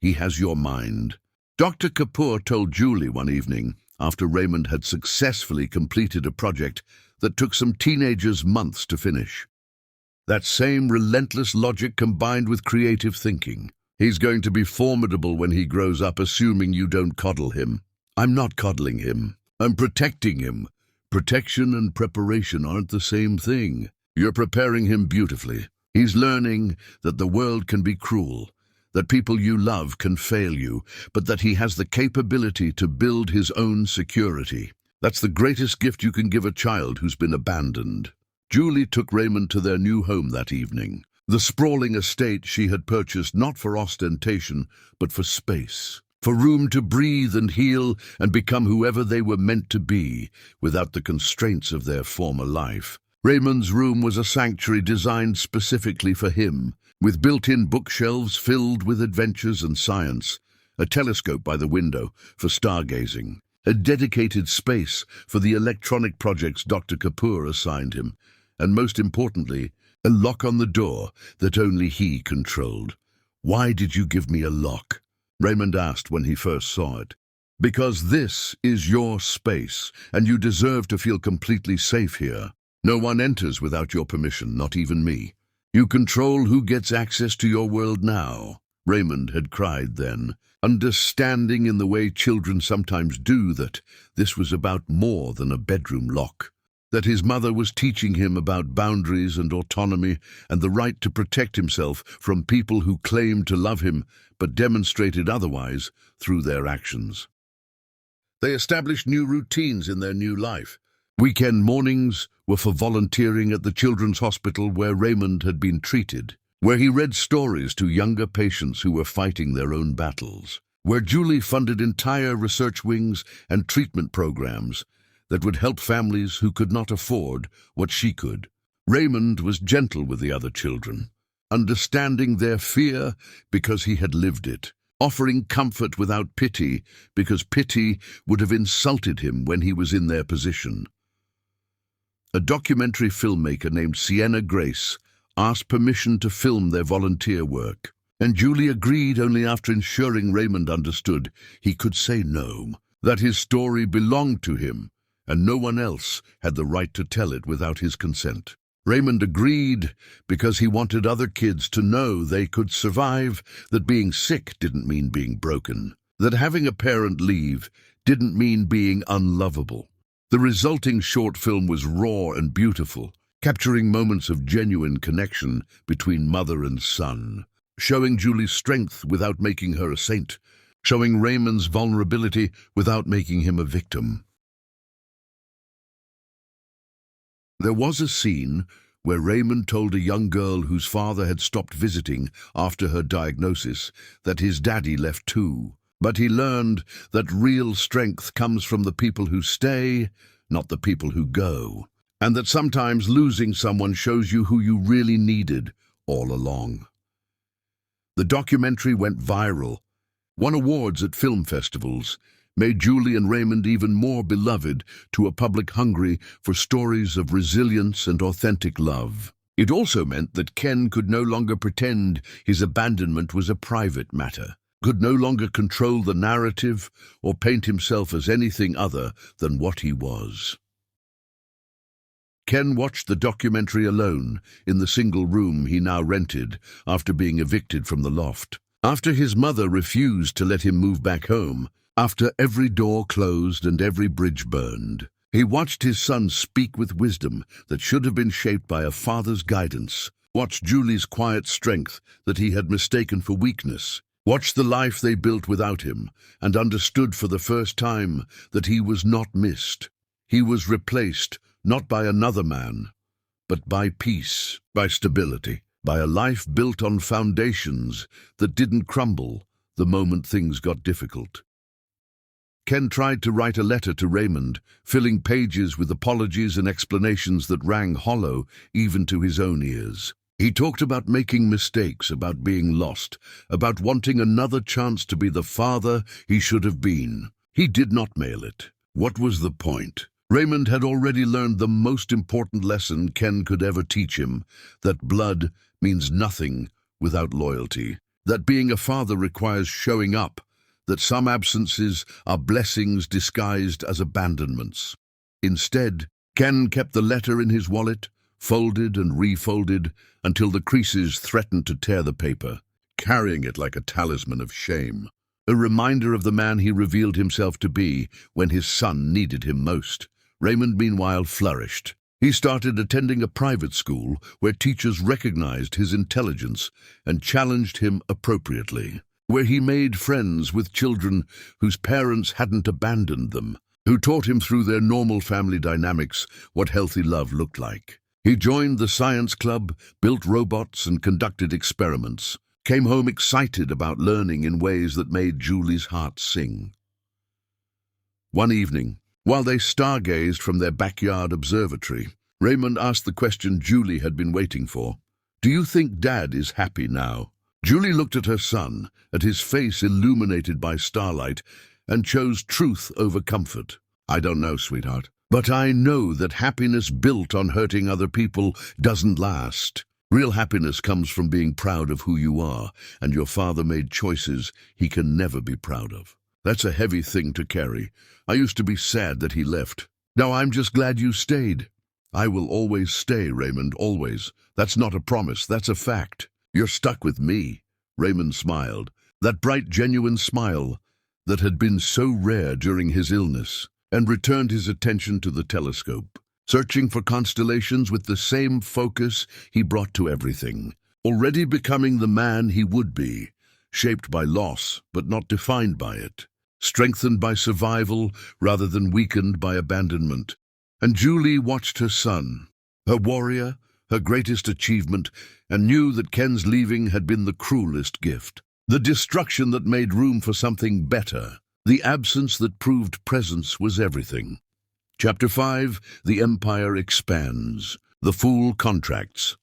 He has your mind. Dr. Kapoor told Julie one evening, after Raymond had successfully completed a project that took some teenagers months to finish. That same relentless logic combined with creative thinking. He's going to be formidable when he grows up, assuming you don't coddle him. I'm not coddling him. I'm protecting him. Protection and preparation aren't the same thing. You're preparing him beautifully. He's learning that the world can be cruel, that people you love can fail you, but that he has the capability to build his own security. That's the greatest gift you can give a child who's been abandoned. Julie took Raymond to their new home that evening, the sprawling estate she had purchased not for ostentation, but for space. For room to breathe and heal and become whoever they were meant to be, without the constraints of their former life. Raymond's room was a sanctuary designed specifically for him, with built-in bookshelves filled with adventures and science, a telescope by the window for stargazing, a dedicated space for the electronic projects Dr. Kapoor assigned him, and most importantly, a lock on the door that only he controlled. "Why did you give me a lock?" Raymond asked when he first saw it. "Because this is your space, and you deserve to feel completely safe here. No one enters without your permission, not even me. You control who gets access to your world now." Raymond had cried then, understanding in the way children sometimes do that this was about more than a bedroom lock, that his mother was teaching him about boundaries and autonomy and the right to protect himself from people who claimed to love him but demonstrated otherwise through their actions. They established new routines in their new life. Weekend mornings were for volunteering at the children's hospital where Raymond had been treated, where he read stories to younger patients who were fighting their own battles, where Julie funded entire research wings and treatment programs that would help families who could not afford what she could. Raymond was gentle with the other children, understanding their fear because he had lived it, offering comfort without pity because pity would have insulted him when he was in their position. A documentary filmmaker named Sienna Grace asked permission to film their volunteer work, and Julie agreed only after ensuring Raymond understood he could say no, that his story belonged to him, and no one else had the right to tell it without his consent. Raymond agreed because he wanted other kids to know they could survive, that being sick didn't mean being broken, that having a parent leave didn't mean being unlovable. The resulting short film was raw and beautiful, capturing moments of genuine connection between mother and son, showing Julie's strength without making her a saint, showing Raymond's vulnerability without making him a victim. There was a scene where Raymond told a young girl whose father had stopped visiting after her diagnosis that his daddy left too. But he learned that real strength comes from the people who stay, not the people who go, and that sometimes losing someone shows you who you really needed all along. The documentary went viral, won awards at film festivals, made Julie and Raymond even more beloved to a public hungry for stories of resilience and authentic love. It also meant that Ken could no longer pretend his abandonment was a private matter. could no longer control the narrative or paint himself as anything other than what he was. Ken watched the documentary alone in the single room he now rented after being evicted from the loft. After his mother refused to let him move back home, after every door closed and every bridge burned, he watched his son speak with wisdom that should have been shaped by a father's guidance, watched Julie's quiet strength that he had mistaken for weakness, watched the life they built without him, and understood for the first time that he was not missed. He was replaced, not by another man, but by peace, by stability, by a life built on foundations that didn't crumble the moment things got difficult. Ken tried to write a letter to Raymond, filling pages with apologies and explanations that rang hollow even to his own ears. He talked about making mistakes, about being lost, about wanting another chance to be the father he should have been. He did not mail it. What was the point? Raymond had already learned the most important lesson Ken could ever teach him, that blood means nothing without loyalty, that being a father requires showing up, that some absences are blessings disguised as abandonments. Instead, Ken kept the letter in his wallet, folded and refolded until the creases threatened to tear the paper, carrying it like a talisman of shame, a reminder of the man he revealed himself to be when his son needed him most. Raymond, meanwhile, flourished. He started attending a private school where teachers recognized his intelligence and challenged him appropriately, where he made friends with children whose parents hadn't abandoned them, who taught him through their normal family dynamics what healthy love looked like. He joined the science club, built robots and conducted experiments, came home excited about learning in ways that made Julie's heart sing. One evening, while they stargazed from their backyard observatory, Raymond asked the question Julie had been waiting for. "Do you think Dad is happy now?" Julie looked at her son, at his face illuminated by starlight, and chose truth over comfort. "I don't know, sweetheart. But I know that happiness built on hurting other people doesn't last. Real happiness comes from being proud of who you are, and your father made choices he can never be proud of. That's a heavy thing to carry. I used to be sad that he left. Now I'm just glad you stayed." "I will always stay, Raymond, always. That's not a promise, that's a fact. You're stuck with me." Raymond smiled, that bright, genuine smile that had been so rare during his illness, and returned his attention to the telescope, searching for constellations with the same focus he brought to everything, already becoming the man he would be, shaped by loss but not defined by it, strengthened by survival rather than weakened by abandonment. And Julie watched her son, her warrior, her greatest achievement, and knew that Ken's leaving had been the cruelest gift, the destruction that made room for something better, the absence that proved presence was everything. Chapter 5, The Empire Expands. The Fool Contracts.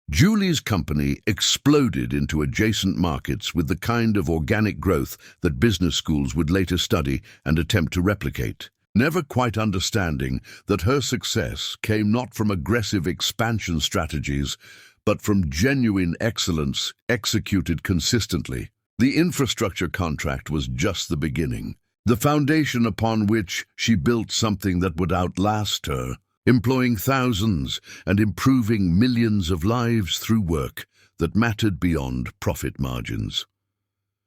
Julie's company exploded into adjacent markets with the kind of organic growth that business schools would later study and attempt to replicate, never quite understanding that her success came not from aggressive expansion strategies, but from genuine excellence executed consistently. The infrastructure contract was just the beginning, the foundation upon which she built something that would outlast her, employing thousands and improving millions of lives through work that mattered beyond profit margins.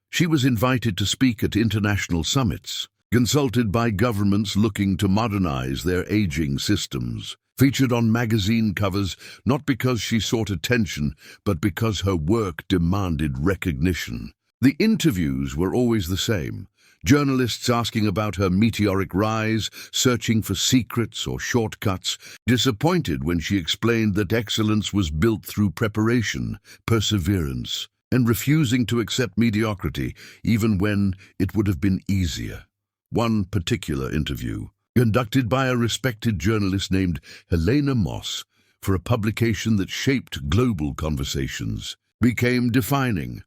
She was invited to speak at international summits, consulted by governments looking to modernize their aging systems, featured on magazine covers not because she sought attention, but because her work demanded recognition. The interviews were always the same. Journalists asking about her meteoric rise, searching for secrets or shortcuts, disappointed when she explained that excellence was built through preparation, perseverance, and refusing to accept mediocrity, even when it would have been easier. One particular interview, conducted by a respected journalist named Helena Moss for a publication that shaped global conversations, became defining.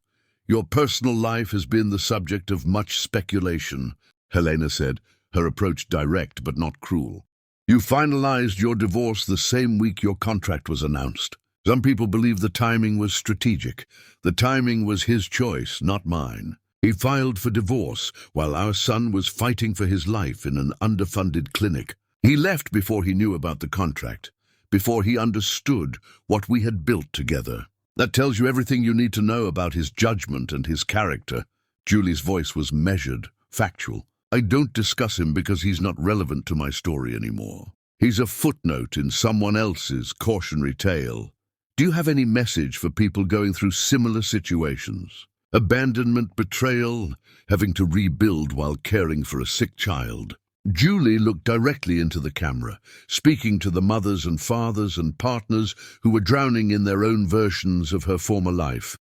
"Your personal life has been the subject of much speculation," Helena said, her approach direct but not cruel. "You finalized your divorce the same week your contract was announced. Some people believe the timing was strategic. The timing was his choice, not mine. He filed for divorce while our son was fighting for his life in an underfunded clinic. He left before he knew about the contract, before he understood what we had built together. That tells you everything you need to know about his judgment and his character. Julie's voice was measured, factual. I don't discuss him because he's not relevant to my story anymore. He's a footnote in someone else's cautionary tale. Do you have any message for people going through similar situations? Abandonment, betrayal, having to rebuild while caring for a sick child. Julie looked directly into the camera, speaking to the mothers and fathers and partners who were drowning in their own versions of her former life.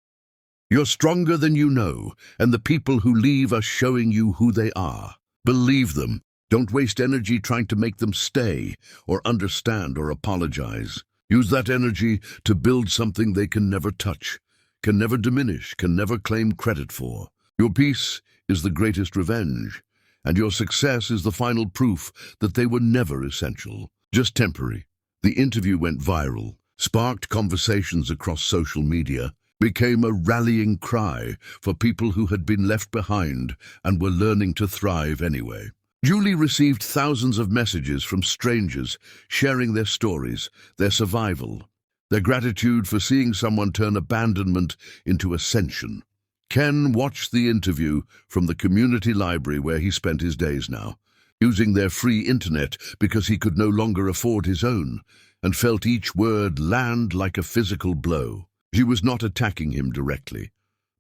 You're stronger than you know, and the people who leave are showing you who they are. Believe them. Don't waste energy trying to make them stay, or understand or apologize. Use that energy to build something they can never touch, can never diminish, can never claim credit for. Your peace is the greatest revenge, and your success is the final proof that they were never essential, just temporary. The interview went viral, sparked conversations across social media, became a rallying cry for people who had been left behind and were learning to thrive anyway. Julie received thousands of messages from strangers sharing their stories, their survival, their gratitude for seeing someone turn abandonment into ascension. Ken watched the interview from the community library where he spent his days now, using their free internet because he could no longer afford his own, and felt each word land like a physical blow. She was not attacking him directly,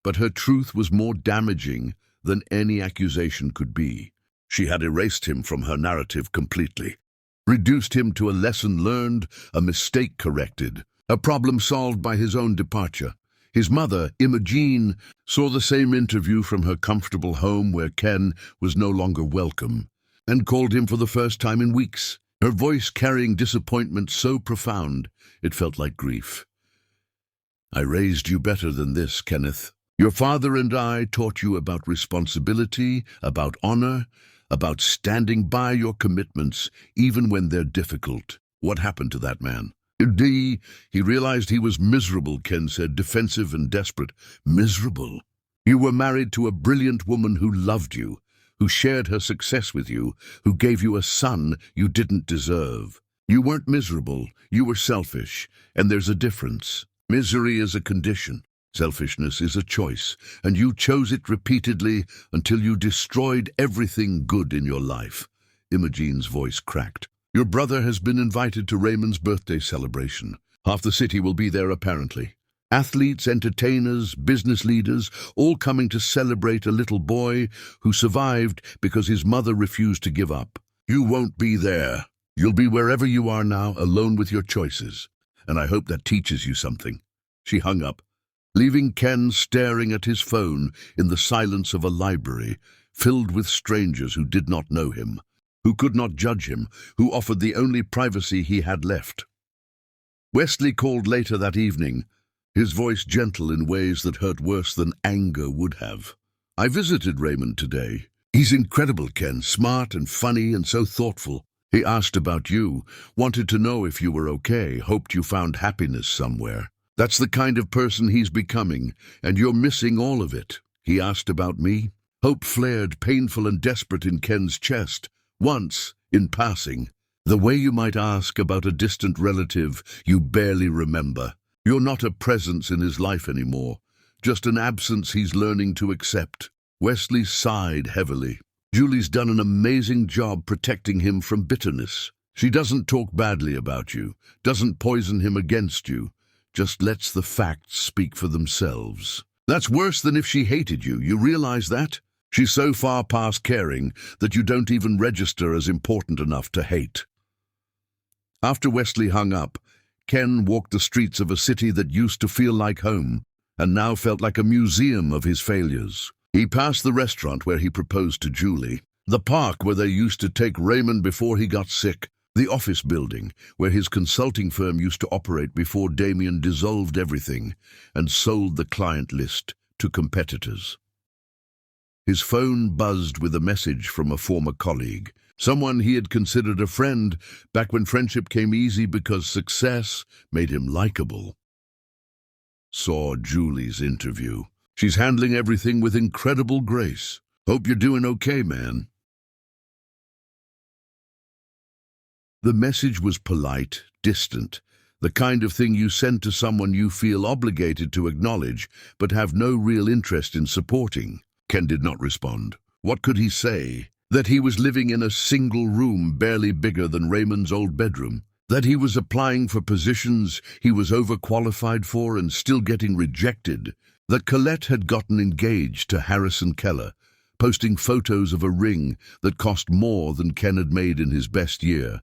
but her truth was more damaging than any accusation could be. She had erased him from her narrative completely, reduced him to a lesson learned, a mistake corrected, a problem solved by his own departure. His mother, Imogen, saw the same interview from her comfortable home where Ken was no longer welcome, and called him for the first time in weeks, her voice carrying disappointment so profound it felt like grief. I raised you better than this, Kenneth. Your father and I taught you about responsibility, about honor, about standing by your commitments, even when they're difficult. What happened to that man? He realized he was miserable, Ken said, defensive and desperate. Miserable? You were married to a brilliant woman who loved you, who shared her success with you, who gave you a son you didn't deserve. You weren't miserable, you were selfish, and there's a difference. Misery is a condition. Selfishness is a choice, and you chose it repeatedly until you destroyed everything good in your life. Imogen's voice cracked. Your brother has been invited to Raymond's birthday celebration. Half the city will be there apparently. Athletes, entertainers, business leaders, all coming to celebrate a little boy who survived because his mother refused to give up. You won't be there. You'll be wherever you are now, alone with your choices. And I hope that teaches you something. She hung up, leaving Ken staring at his phone in the silence of a library filled with strangers who did not know him, who could not judge him, who offered the only privacy he had left. Wesley called later that evening, his voice gentle in ways that hurt worse than anger would have. I visited Raymond today. He's incredible, Ken, smart and funny and so thoughtful. He asked about you, wanted to know if you were okay, hoped you found happiness somewhere. That's the kind of person he's becoming, and you're missing all of it. He asked about me. Hope flared, painful and desperate in Ken's chest. Once, in passing, the way you might ask about a distant relative you barely remember. You're not a presence in his life anymore, just an absence he's learning to accept. Wesley sighed heavily. Julie's done an amazing job protecting him from bitterness. She doesn't talk badly about you, doesn't poison him against you, just lets the facts speak for themselves. That's worse than if she hated you. You realize that? She's so far past caring that you don't even register as important enough to hate. After Wesley hung up, Ken walked the streets of a city that used to feel like home and now felt like a museum of his failures. He passed the restaurant where he proposed to Julie, the park where they used to take Raymond before he got sick, the office building where his consulting firm used to operate before Damien dissolved everything and sold the client list to competitors. His phone buzzed with a message from a former colleague, someone he had considered a friend back when friendship came easy because success made him likable. saw Julie's interview. "She's handling everything with incredible grace. Hope you're doing okay, man." The message was polite, distant, the kind of thing you send to someone you feel obligated to acknowledge but have no real interest in supporting. Ken did not respond. What could he say? That he was living in a single room barely bigger than Raymond's old bedroom? That he was applying for positions he was overqualified for and still getting rejected? That Colette had gotten engaged to Harrison Keller, posting photos of a ring that cost more than Ken had made in his best year?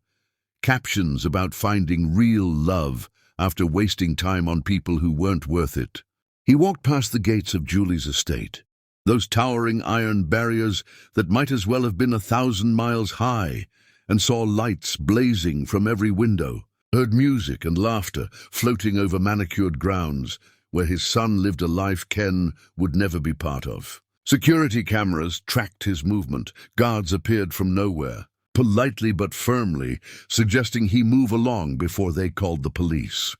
Captions about finding real love after wasting time on people who weren't worth it. He walked past the gates of Julie's estate, those towering iron barriers that might as well have been 1,000 miles high, and saw lights blazing from every window, heard music and laughter floating over manicured grounds where his son lived a life Ken would never be part of. Security cameras tracked his movement. Guards appeared from nowhere, politely but firmly, suggesting he move along before they called the police.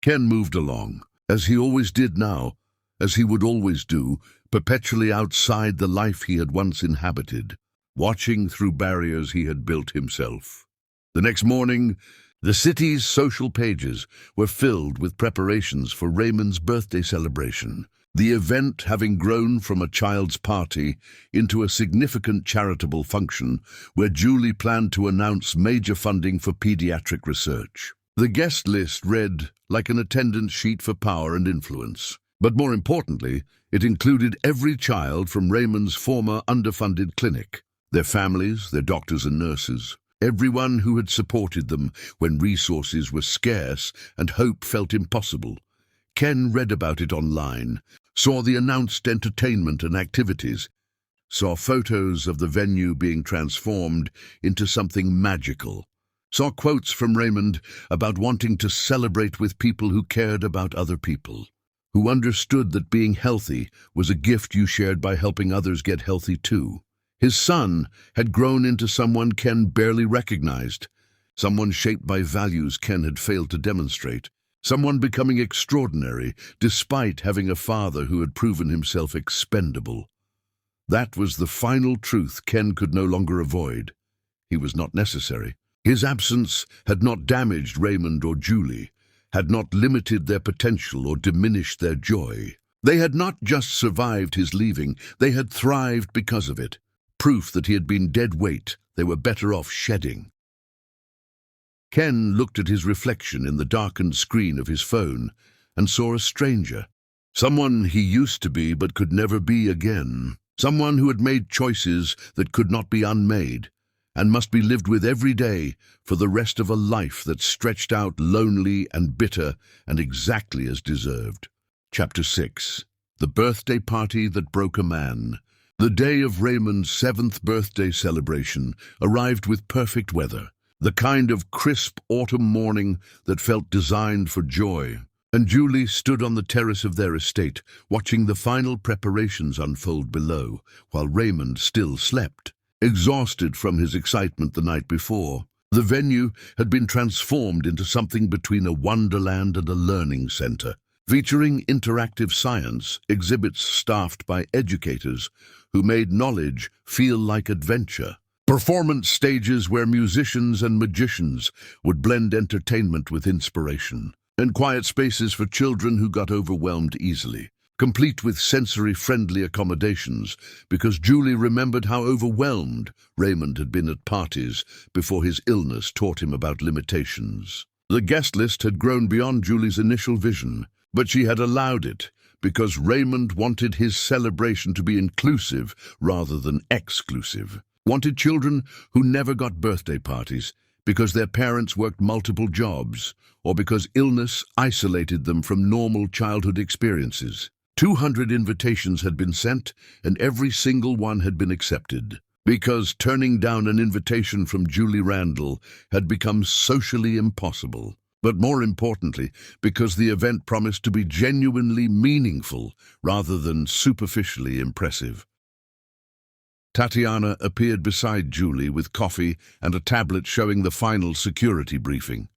Ken moved along, as he always did now, as he would always do, perpetually outside the life he had once inhabited, watching through barriers he had built himself. The next morning, the city's social pages were filled with preparations for Raymond's birthday celebration, the event having grown from a child's party into a significant charitable function where Julie planned to announce major funding for pediatric research. The guest list read like an attendance sheet for power and influence. But more importantly, it included every child from Raymond's former underfunded clinic, their families, their doctors and nurses, everyone who had supported them when resources were scarce and hope felt impossible. Ken read about it online, saw the announced entertainment and activities, saw photos of the venue being transformed into something magical, saw quotes from Raymond about wanting to celebrate with people who cared about other people, who understood that being healthy was a gift you shared by helping others get healthy too. His son had grown into someone Ken barely recognized, someone shaped by values Ken had failed to demonstrate, someone becoming extraordinary despite having a father who had proven himself expendable. That was the final truth Ken could no longer avoid. He was not necessary. His absence had not damaged Raymond or Julie, had not limited their potential or diminished their joy. They had not just survived his leaving, they had thrived because of it. Proof that he had been dead weight they were better off shedding. Ken looked at his reflection in the darkened screen of his phone and saw a stranger, someone he used to be but could never be again, someone who had made choices that could not be unmade and must be lived with every day for the rest of a life that stretched out lonely and bitter and exactly as deserved. Chapter 6. The Birthday Party That Broke a Man. The day of Raymond's 7th birthday celebration arrived with perfect weather, the kind of crisp autumn morning that felt designed for joy. And Julie stood on the terrace of their estate, watching the final preparations unfold below, while Raymond still slept, exhausted from his excitement the night before. The venue had been transformed into something between a wonderland and a learning center, featuring interactive science exhibits staffed by educators who made knowledge feel like adventure, performance stages where musicians and magicians would blend entertainment with inspiration, and quiet spaces for children who got overwhelmed easily, complete with sensory-friendly accommodations, because Julie remembered how overwhelmed Raymond had been at parties before his illness taught him about limitations. The guest list had grown beyond Julie's initial vision, but she had allowed it because Raymond wanted his celebration to be inclusive rather than exclusive. Wanted children who never got birthday parties because their parents worked multiple jobs or because illness isolated them from normal childhood experiences. 200 invitations had been sent, and every single one had been accepted, because turning down an invitation from Julie Randall had become socially impossible. But more importantly, because the event promised to be genuinely meaningful rather than superficially impressive. Tatiana appeared beside Julie with coffee and a tablet showing the final security briefing.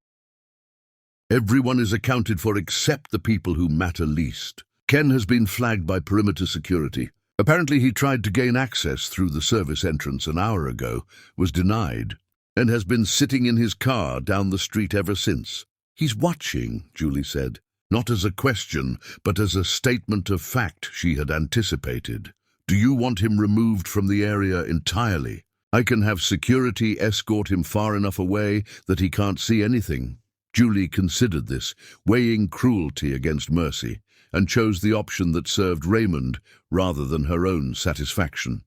Everyone is accounted for except the people who matter least. Ken has been flagged by perimeter security. Apparently he tried to gain access through the service entrance an hour ago, was denied, and has been sitting in his car down the street ever since. He's watching, Julie said. Not as a question, but as a statement of fact she had anticipated. Do you want him removed from the area entirely? I can have security escort him far enough away that he can't see anything. Julie considered this, weighing cruelty against mercy, and chose the option that served Raymond rather than her own satisfaction.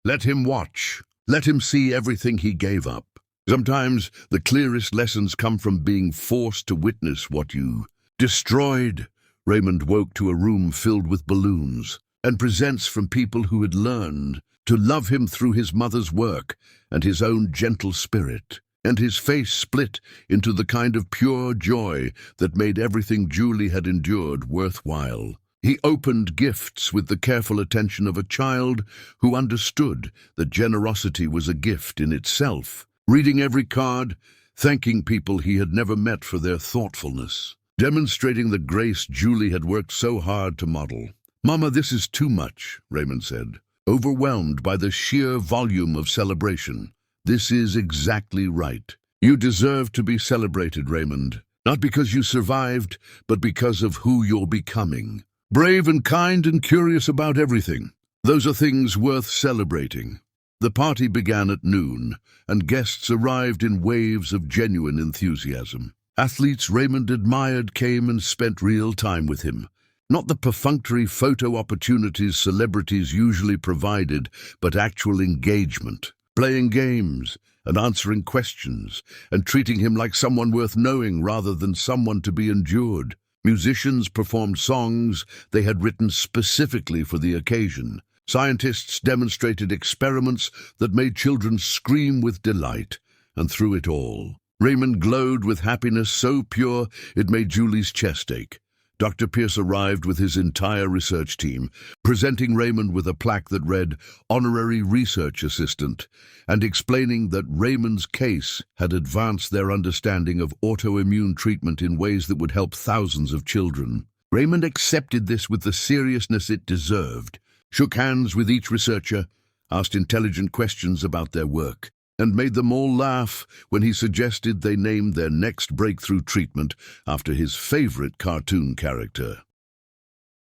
Let him watch. Let him see everything he gave up. Sometimes the clearest lessons come from being forced to witness what you destroyed. Raymond woke to a room filled with balloons and presents from people who had learned to love him through his mother's work and his own gentle spirit. And his face split into the kind of pure joy that made everything Julie had endured worthwhile. He opened gifts with the careful attention of a child who understood that generosity was a gift in itself, reading every card, thanking people he had never met for their thoughtfulness, demonstrating the grace Julie had worked so hard to model. "Mama, this is too much," Raymond said, overwhelmed by the sheer volume of celebration. "This is exactly right. You deserve to be celebrated, Raymond, not because you survived, but because of who you're becoming. Brave and kind and curious about everything. Those are things worth celebrating." The party began at noon, and guests arrived in waves of genuine enthusiasm. Athletes Raymond admired came and spent real time with him. Not the perfunctory photo opportunities celebrities usually provided, but actual engagement. Playing games and answering questions and treating him like someone worth knowing rather than someone to be endured. Musicians performed songs they had written specifically for the occasion. Scientists demonstrated experiments that made children scream with delight, and through it all, Raymond glowed with happiness so pure it made Julie's chest ache. Dr. Pierce arrived with his entire research team, presenting Raymond with a plaque that read Honorary Research Assistant, and explaining that Raymond's case had advanced their understanding of autoimmune treatment in ways that would help thousands of children. Raymond accepted this with the seriousness it deserved, shook hands with each researcher, asked intelligent questions about their work, and made them all laugh when he suggested they named their next breakthrough treatment after his favorite cartoon character.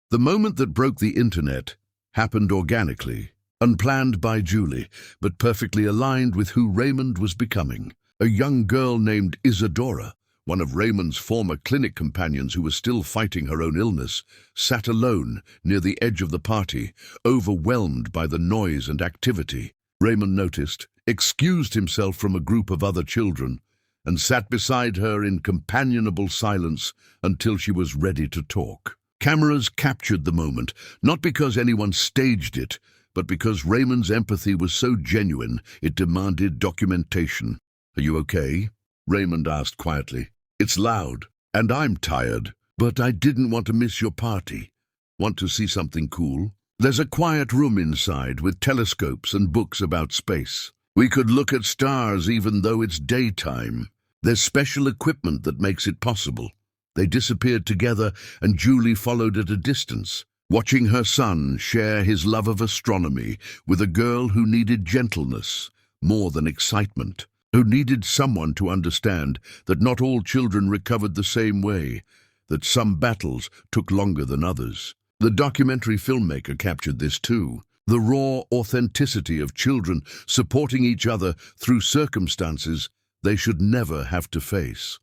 The moment that broke the internet happened organically, unplanned by Julie, but perfectly aligned with who Raymond was becoming. A young girl named Isadora, one of Raymond's former clinic companions who was still fighting her own illness, sat alone near the edge of the party, overwhelmed by the noise and activity. Raymond noticed, excused himself from a group of other children, and sat beside her in companionable silence until she was ready to talk. Cameras captured the moment, not because anyone staged it, but because Raymond's empathy was so genuine it demanded documentation. "Are you okay?" Raymond asked quietly. "It's loud, and I'm tired, but I didn't want to miss your party. Want to see something cool? There's a quiet room inside with telescopes and books about space. We could look at stars even though it's daytime. There's special equipment that makes it possible." They disappeared together, and Julie followed at a distance, watching her son share his love of astronomy with a girl who needed gentleness more than excitement, who needed someone to understand that not all children recovered the same way, that some battles took longer than others. The documentary filmmaker captured this too, the raw authenticity of children supporting each other through circumstances they should never have to face.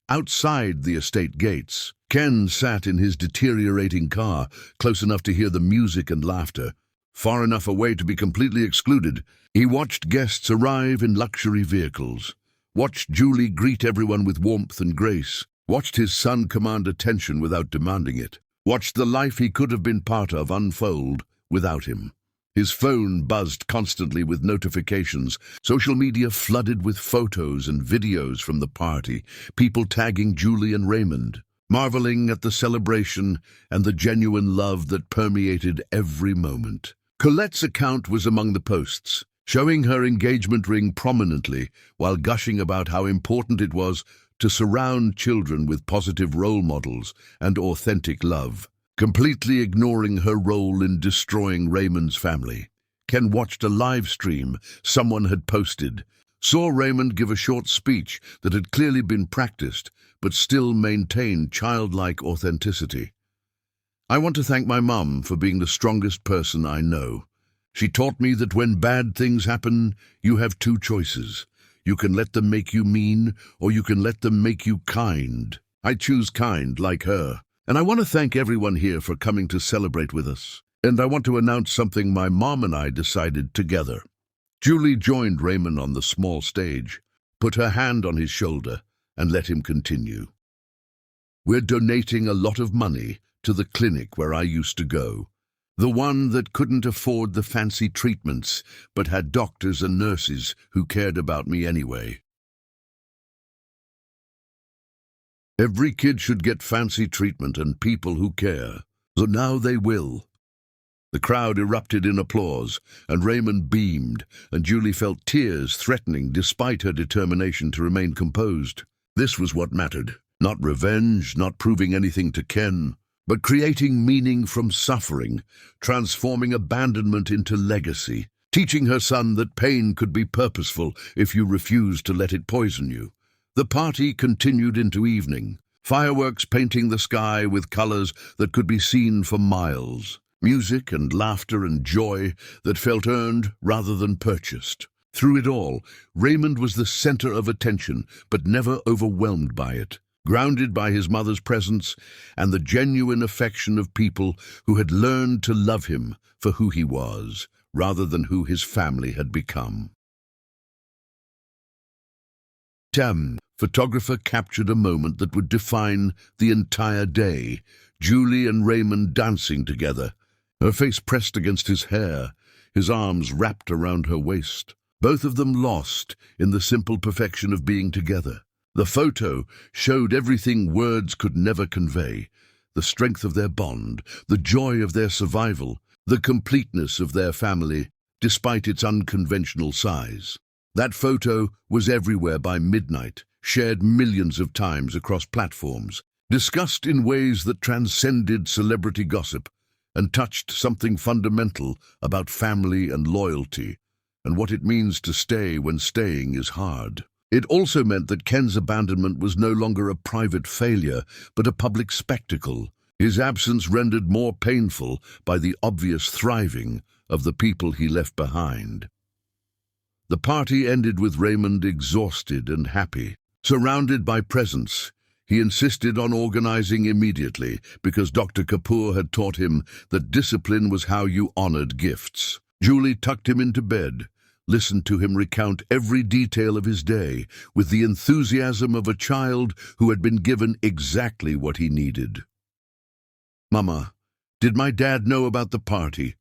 Outside the estate gates, Ken sat in his deteriorating car, close enough to hear the music and laughter, far enough away to be completely excluded. He watched guests arrive in luxury vehicles, watched Julie greet everyone with warmth and grace, watched his son command attention without demanding it, watched the life he could have been part of unfold without him. His phone buzzed constantly with notifications, social media flooded with photos and videos from the party, people tagging Julie and Raymond, marveling at the celebration and the genuine love that permeated every moment. Colette's account was among the posts, showing her engagement ring prominently while gushing about how important it was to surround children with positive role models and authentic love, completely ignoring her role in destroying Raymond's family. Ken watched a live stream someone had posted, saw Raymond give a short speech that had clearly been practiced, but still maintained childlike authenticity. "I want to thank my mum for being the strongest person I know. She taught me that when bad things happen, you have two choices. You can let them make you mean, or you can let them make you kind. I choose kind, like her. And I want to thank everyone here for coming to celebrate with us. And I want to announce something my mom and I decided together." Julie joined Raymond on the small stage, put her hand on his shoulder, and let him continue. "We're donating a lot of money to the clinic where I used to go. The one that couldn't afford the fancy treatments, but had doctors and nurses who cared about me anyway. Every kid should get fancy treatment and people who care. So now they will." The crowd erupted in applause, and Raymond beamed, and Julie felt tears threatening despite her determination to remain composed. This was what mattered. Not revenge, not proving anything to Ken, but creating meaning from suffering, transforming abandonment into legacy, teaching her son that pain could be purposeful if you refused to let it poison you. The party continued into evening, fireworks painting the sky with colors that could be seen for miles. Music and laughter and joy that felt earned rather than purchased. Through it all, Raymond was the center of attention, but never overwhelmed by it, grounded by his mother's presence and the genuine affection of people who had learned to love him for who he was, rather than who his family had become. Photographer captured a moment that would define the entire day. Julie and Raymond dancing together, her face pressed against his hair, his arms wrapped around her waist, both of them lost in the simple perfection of being together. The photo showed everything words could never convey: the strength of their bond, the joy of their survival, the completeness of their family, despite its unconventional size. That photo was everywhere by midnight, shared millions of times across platforms, discussed in ways that transcended celebrity gossip, and touched something fundamental about family and loyalty, and what it means to stay when staying is hard. It also meant that Ken's abandonment was no longer a private failure, but a public spectacle, his absence rendered more painful by the obvious thriving of the people he left behind. The party ended with Raymond exhausted and happy, surrounded by presents. He insisted on organizing immediately because Dr. Kapoor had taught him that discipline was how you honored gifts. Julie tucked him into bed, listened to him recount every detail of his day with the enthusiasm of a child who had been given exactly what he needed. "Mama, did my dad know about the party?"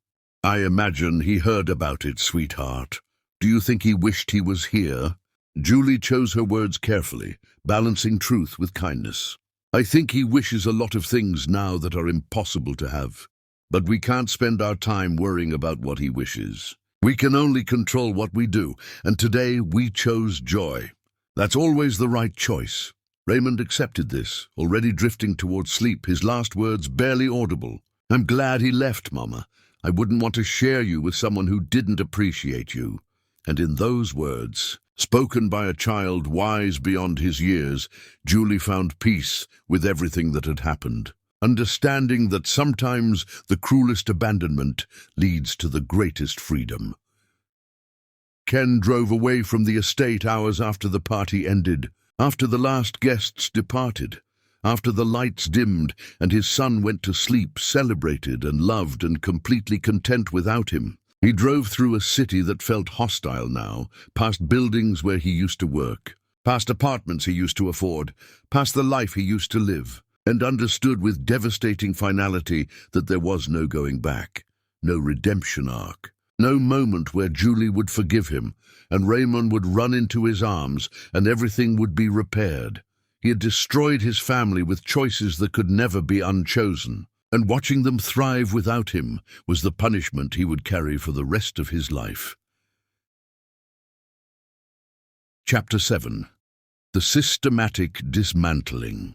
"I imagine he heard about it, sweetheart. Do you think he wished he was here?" Julie chose her words carefully, balancing truth with kindness. "I think he wishes a lot of things now that are impossible to have. But we can't spend our time worrying about what he wishes. We can only control what we do, and today we chose joy. That's always the right choice." Raymond accepted this, already drifting towards sleep, his last words barely audible. "I'm glad he left, Mama. I wouldn't want to share you with someone who didn't appreciate you." And in those words, spoken by a child wise beyond his years, Julie found peace with everything that had happened, understanding that sometimes the cruelest abandonment leads to the greatest freedom. Ken drove away from the estate hours after the party ended, after the last guests departed, after the lights dimmed and his son went to sleep, celebrated and loved and completely content without him. He drove through a city that felt hostile now, past buildings where he used to work, past apartments he used to afford, past the life he used to live, and understood with devastating finality that there was no going back, no redemption arc, no moment where Julie would forgive him, and Raymond would run into his arms, and everything would be repaired. He had destroyed his family with choices that could never be unchosen, and watching them thrive without him was the punishment he would carry for the rest of his life. Chapter 7. The systematic dismantling.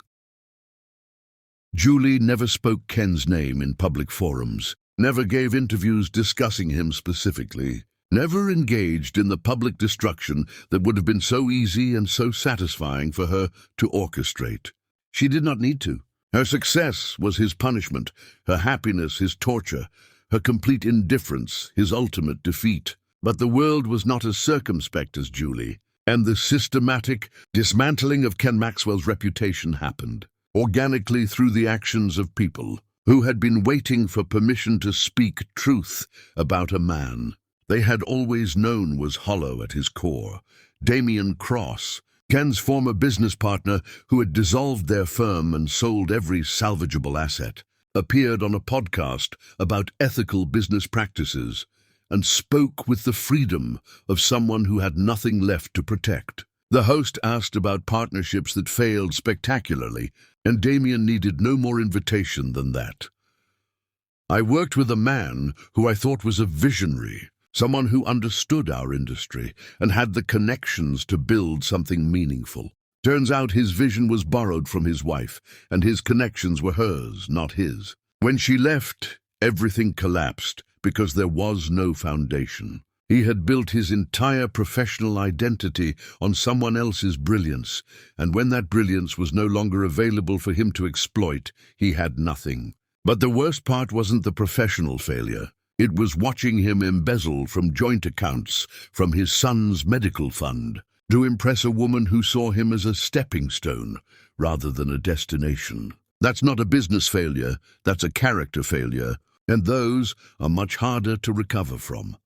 Julie never spoke Ken's name in public forums, never gave interviews discussing him specifically, never engaged in the public destruction that would have been so easy and so satisfying for her to orchestrate. She did not need to. Her success was his punishment, her happiness his torture, her complete indifference his ultimate defeat. But the world was not as circumspect as Julie, and the systematic dismantling of Ken Maxwell's reputation happened, organically through the actions of people who had been waiting for permission to speak truth about a man they had always known was hollow at his core. Damian Cross, Ken's former business partner who had dissolved their firm and sold every salvageable asset, appeared on a podcast about ethical business practices and spoke with the freedom of someone who had nothing left to protect. The host asked about partnerships that failed spectacularly, and Damian needed no more invitation than that. "I worked with a man who I thought was a visionary, someone who understood our industry and had the connections to build something meaningful. Turns out his vision was borrowed from his wife, and his connections were hers, not his. When she left, everything collapsed because there was no foundation. He had built his entire professional identity on someone else's brilliance, and when that brilliance was no longer available for him to exploit, he had nothing. But the worst part wasn't the professional failure. It was watching him embezzle from joint accounts from his son's medical fund to impress a woman who saw him as a stepping stone rather than a destination. That's not a business failure, that's a character failure, and those are much harder to recover from.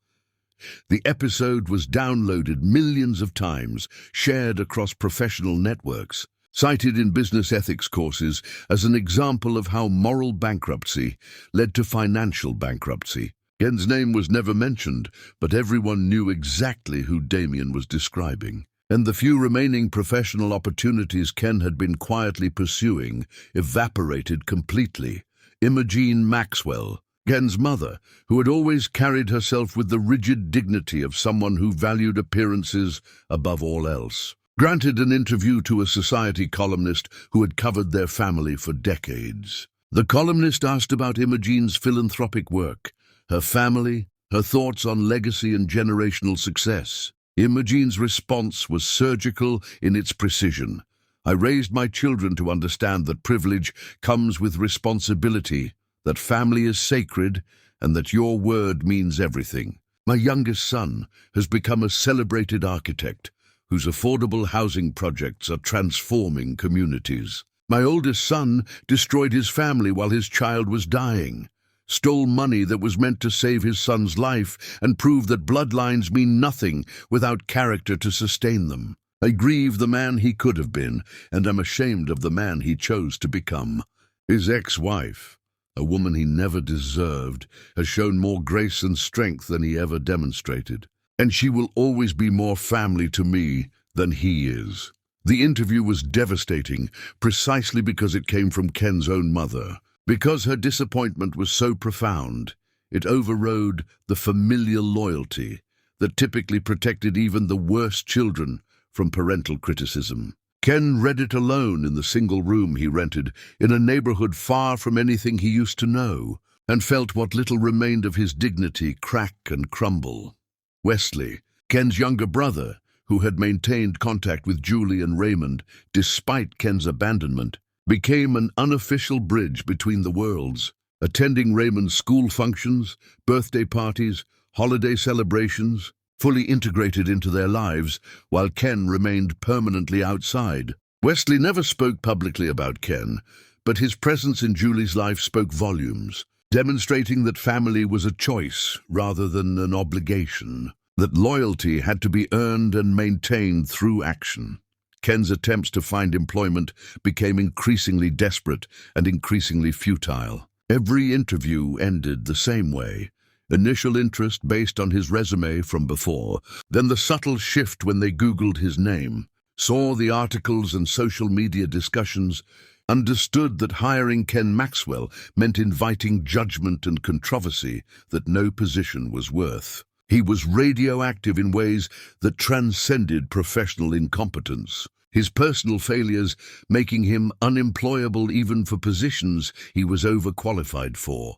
The episode was downloaded millions of times, shared across professional networks, cited in business ethics courses as an example of how moral bankruptcy led to financial bankruptcy. Ken's name was never mentioned, but everyone knew exactly who Damian was describing. And the few remaining professional opportunities Ken had been quietly pursuing evaporated completely. Imogene Maxwell, Ken's mother, who had always carried herself with the rigid dignity of someone who valued appearances above all else, granted an interview to a society columnist who had covered their family for decades. The columnist asked about Imogene's philanthropic work, her family, her thoughts on legacy and generational success. Imogene's response was surgical in its precision. "I raised my children to understand that privilege comes with responsibility, that family is sacred, and that your word means everything. My youngest son has become a celebrated architect whose affordable housing projects are transforming communities. My oldest son destroyed his family while his child was dying, stole money that was meant to save his son's life, and proved that bloodlines mean nothing without character to sustain them. I grieve the man he could have been, and am ashamed of the man he chose to become. His ex-wife, a woman he never deserved, has shown more grace and strength than he ever demonstrated, and she will always be more family to me than he is." The interview was devastating, precisely because it came from Ken's own mother. Because her disappointment was so profound, it overrode the familial loyalty that typically protected even the worst children from parental criticism. Ken read it alone in the single room he rented in a neighborhood far from anything he used to know, and felt what little remained of his dignity crack and crumble. Wesley, Ken's younger brother, who had maintained contact with Julie and Raymond despite Ken's abandonment, became an unofficial bridge between the worlds, attending Raymond's school functions, birthday parties, holiday celebrations, fully integrated into their lives, while Ken remained permanently outside. Wesley never spoke publicly about Ken, but his presence in Julie's life spoke volumes, demonstrating that family was a choice rather than an obligation, that loyalty had to be earned and maintained through action. Ken's attempts to find employment became increasingly desperate and increasingly futile. Every interview ended the same way. Initial interest based on his resume from before, then the subtle shift when they Googled his name, saw the articles and social media discussions, understood that hiring Ken Maxwell meant inviting judgment and controversy that no position was worth. He was radioactive in ways that transcended professional incompetence. his personal failures making him unemployable even for positions he was overqualified for.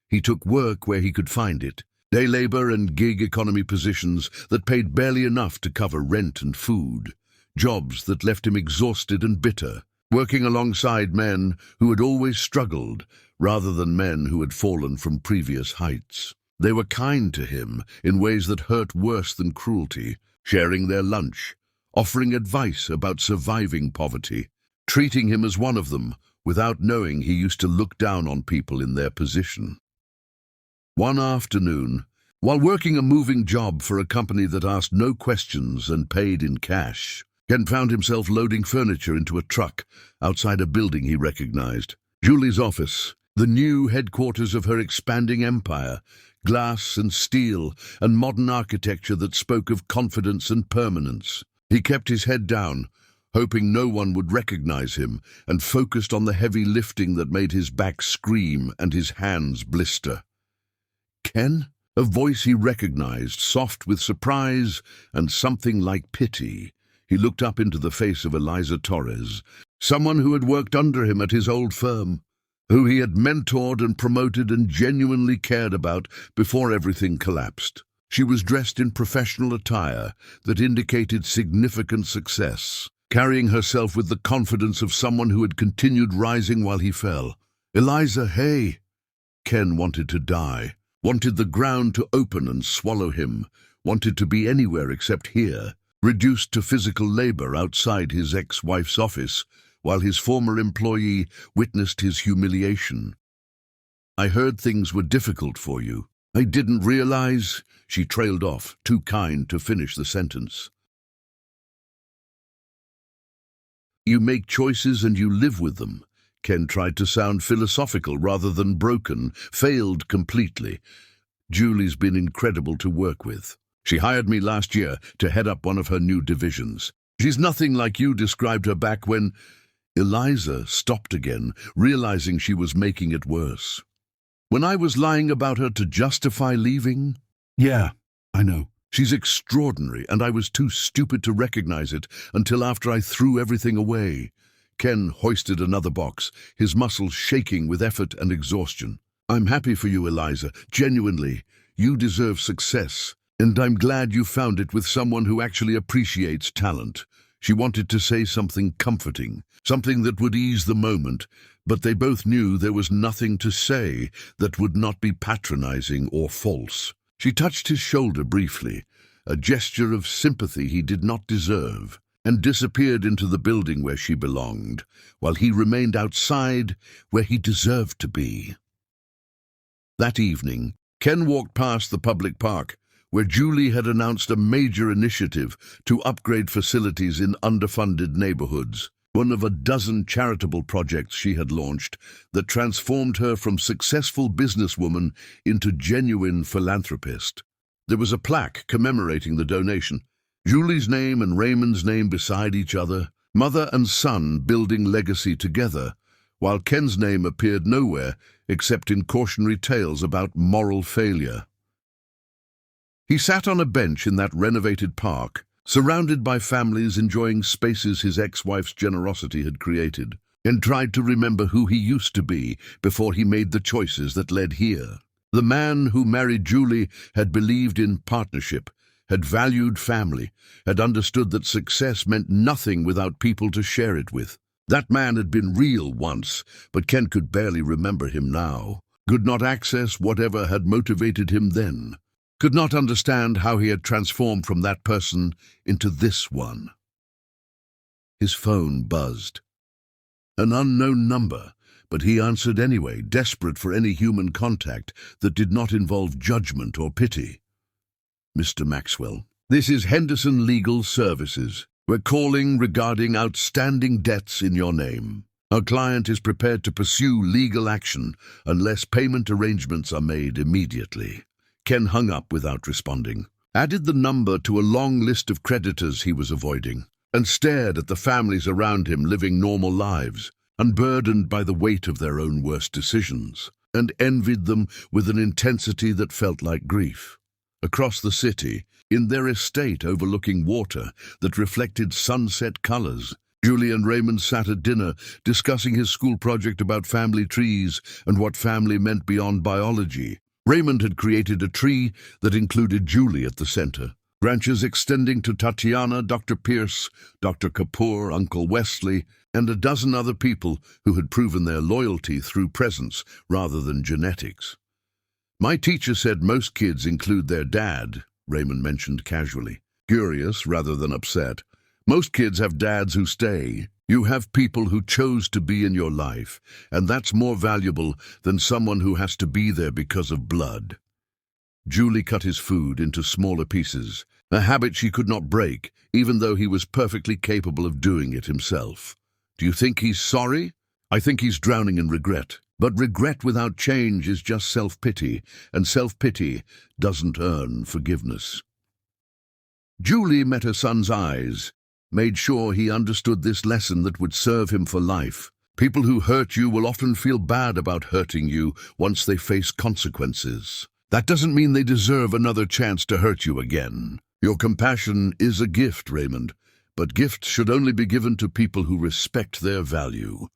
He took work where he could find it, day labor and gig economy positions that paid barely enough to cover rent and food, jobs that left him exhausted and bitter, working alongside men who had always struggled rather than men who had fallen from previous heights. They were kind to him in ways that hurt worse than cruelty, sharing their lunch, offering advice about surviving poverty, treating him as one of them without knowing he used to look down on people in their position. One afternoon, while working a moving job for a company that asked no questions and paid in cash, Ken found himself loading furniture into a truck outside a building he recognized. Julie's office, the new headquarters of her expanding empire, glass and steel and modern architecture that spoke of confidence and permanence. He kept his head down, hoping no one would recognize him, and focused on the heavy lifting that made his back scream and his hands blister. Ken? A voice he recognized, soft with surprise and something like pity. He looked up into the face of Eliza Torres, someone who had worked under him at his old firm, who he had mentored and promoted and genuinely cared about before everything collapsed. She was dressed in professional attire that indicated significant success, carrying herself with the confidence of someone who had continued rising while he fell. "Eliza, hey!" Ken wanted to die, wanted the ground to open and swallow him, wanted to be anywhere except here, reduced to physical labor outside his ex-wife's office, while his former employee witnessed his humiliation. "I heard things were difficult for you. I didn't realize," she trailed off, too kind to finish the sentence. "You make choices and you live with them." Ken tried to sound philosophical rather than broken, failed completely. "Julie's been incredible to work with. She hired me last year to head up one of her new divisions. She's nothing like you described her back when—" Eliza stopped again, realizing she was making it worse. "When I was lying about her to justify leaving?" "Yeah, I know. She's extraordinary, and I was too stupid to recognize it until after I threw everything away." Ken hoisted another box, his muscles shaking with effort and exhaustion. "I'm happy for you, Eliza, genuinely. You deserve success, and I'm glad you found it with someone who actually appreciates talent." She wanted to say something comforting, something that would ease the moment, but they both knew there was nothing to say that would not be patronizing or false. She touched his shoulder briefly, a gesture of sympathy he did not deserve, and disappeared into the building where she belonged, while he remained outside where he deserved to be. That evening, Ken walked past the public park, where Julie had announced a major initiative to upgrade facilities in underfunded neighborhoods, one of a dozen charitable projects she had launched that transformed her from successful businesswoman into genuine philanthropist. There was a plaque commemorating the donation, Julie's name and Raymond's name beside each other, mother and son building legacy together, while Ken's name appeared nowhere except in cautionary tales about moral failure. He sat on a bench in that renovated park, surrounded by families enjoying spaces his ex-wife's generosity had created, and tried to remember who he used to be before he made the choices that led here. The man who married Julie had believed in partnership, had valued family, had understood that success meant nothing without people to share it with. That man had been real once, but Ken could barely remember him now, could not access whatever had motivated him then, could not understand how he had transformed from that person into this one. His phone buzzed. An unknown number, but he answered anyway, desperate for any human contact that did not involve judgment or pity. "Mr. Maxwell, this is Henderson Legal Services. We're calling regarding outstanding debts in your name. Our client is prepared to pursue legal action unless payment arrangements are made immediately." Ken hung up without responding, added the number to a long list of creditors he was avoiding, and stared at the families around him living normal lives, unburdened by the weight of their own worst decisions, and envied them with an intensity that felt like grief. across the city, in their estate overlooking water that reflected sunset colors. Julie and Raymond sat at dinner, discussing his school project about family trees and what family meant beyond biology. Raymond had created a tree that included Julie at the center, branches extending to Tatiana, Dr. Pierce, Dr. Kapoor, Uncle Wesley, and a dozen other people who had proven their loyalty through presence rather than genetics. "My teacher said most kids include their dad," Raymond mentioned casually, curious rather than upset. "Most kids have dads who stay. You have people who chose to be in your life, and that's more valuable than someone who has to be there because of blood." Julie cut his food into smaller pieces, a habit she could not break, even though he was perfectly capable of doing it himself. "Do you think he's sorry?" "I think he's drowning in regret. But regret without change is just self-pity, and self-pity doesn't earn forgiveness." Julie met her son's eyes, made sure he understood this lesson that would serve him for life. People who hurt you will often feel bad about hurting you once they face consequences. That doesn't mean they deserve another chance to hurt you again. Your compassion is a gift, Raymond, but gifts should only be given to people who respect their value.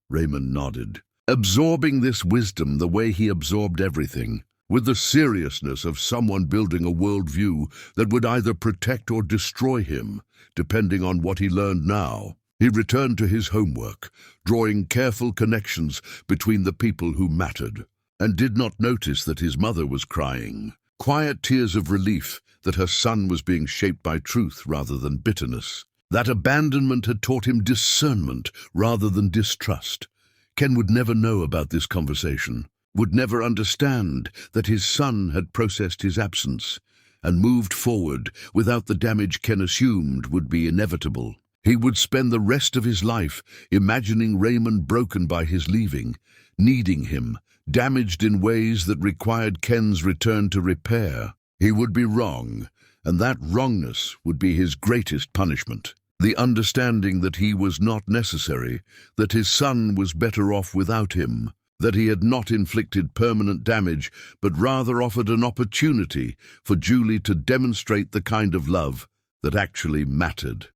Raymond nodded, absorbing this wisdom the way he absorbed everything, with the seriousness of someone building a worldview that would either protect or destroy him, depending on what he learned now. He returned to his homework, drawing careful connections between the people who mattered, and did not notice that his mother was crying, quiet tears of relief that her son was being shaped by truth rather than bitterness. That abandonment had taught him discernment rather than distrust. Ken would never know about this conversation, would never understand that his son had processed his absence and moved forward without the damage Ken assumed would be inevitable. He would spend the rest of his life imagining Raymond broken by his leaving, needing him, damaged in ways that required Ken's return to repair. He would be wrong, and that wrongness would be his greatest punishment. The understanding that he was not necessary, that his son was better off without him, that he had not inflicted permanent damage, but rather offered an opportunity for Julie to demonstrate the kind of love that actually mattered.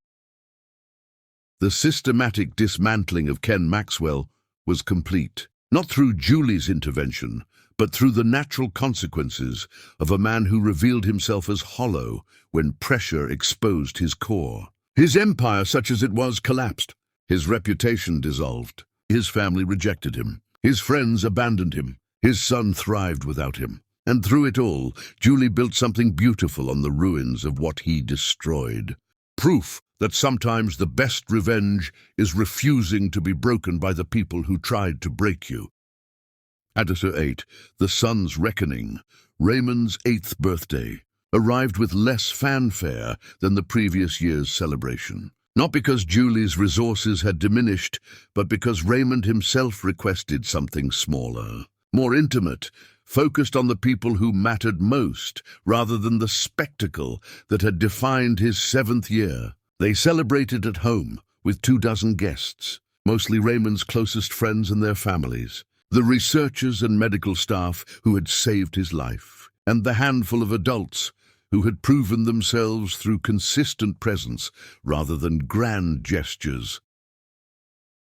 The systematic dismantling of Ken Maxwell was complete, not through Julie's intervention, but through the natural consequences of a man who revealed himself as hollow when pressure exposed his core. His empire, such as it was, collapsed. His reputation dissolved. His family rejected him. His friends abandoned him. His son thrived without him. And through it all, Julie built something beautiful on the ruins of what he destroyed. Proof that sometimes the best revenge is refusing to be broken by the people who tried to break you. Editor 8, The Son's Reckoning, Raymond's 8th birthday, arrived with less fanfare than the previous year's celebration. Not because Julie's resources had diminished, but because Raymond himself requested something smaller, more intimate, focused on the people who mattered most, rather than the spectacle that had defined his 7th year. They celebrated at home, with 24 guests, mostly Raymond's closest friends and their families, the researchers and medical staff who had saved his life, and the handful of adults who had proven themselves through consistent presence rather than grand gestures.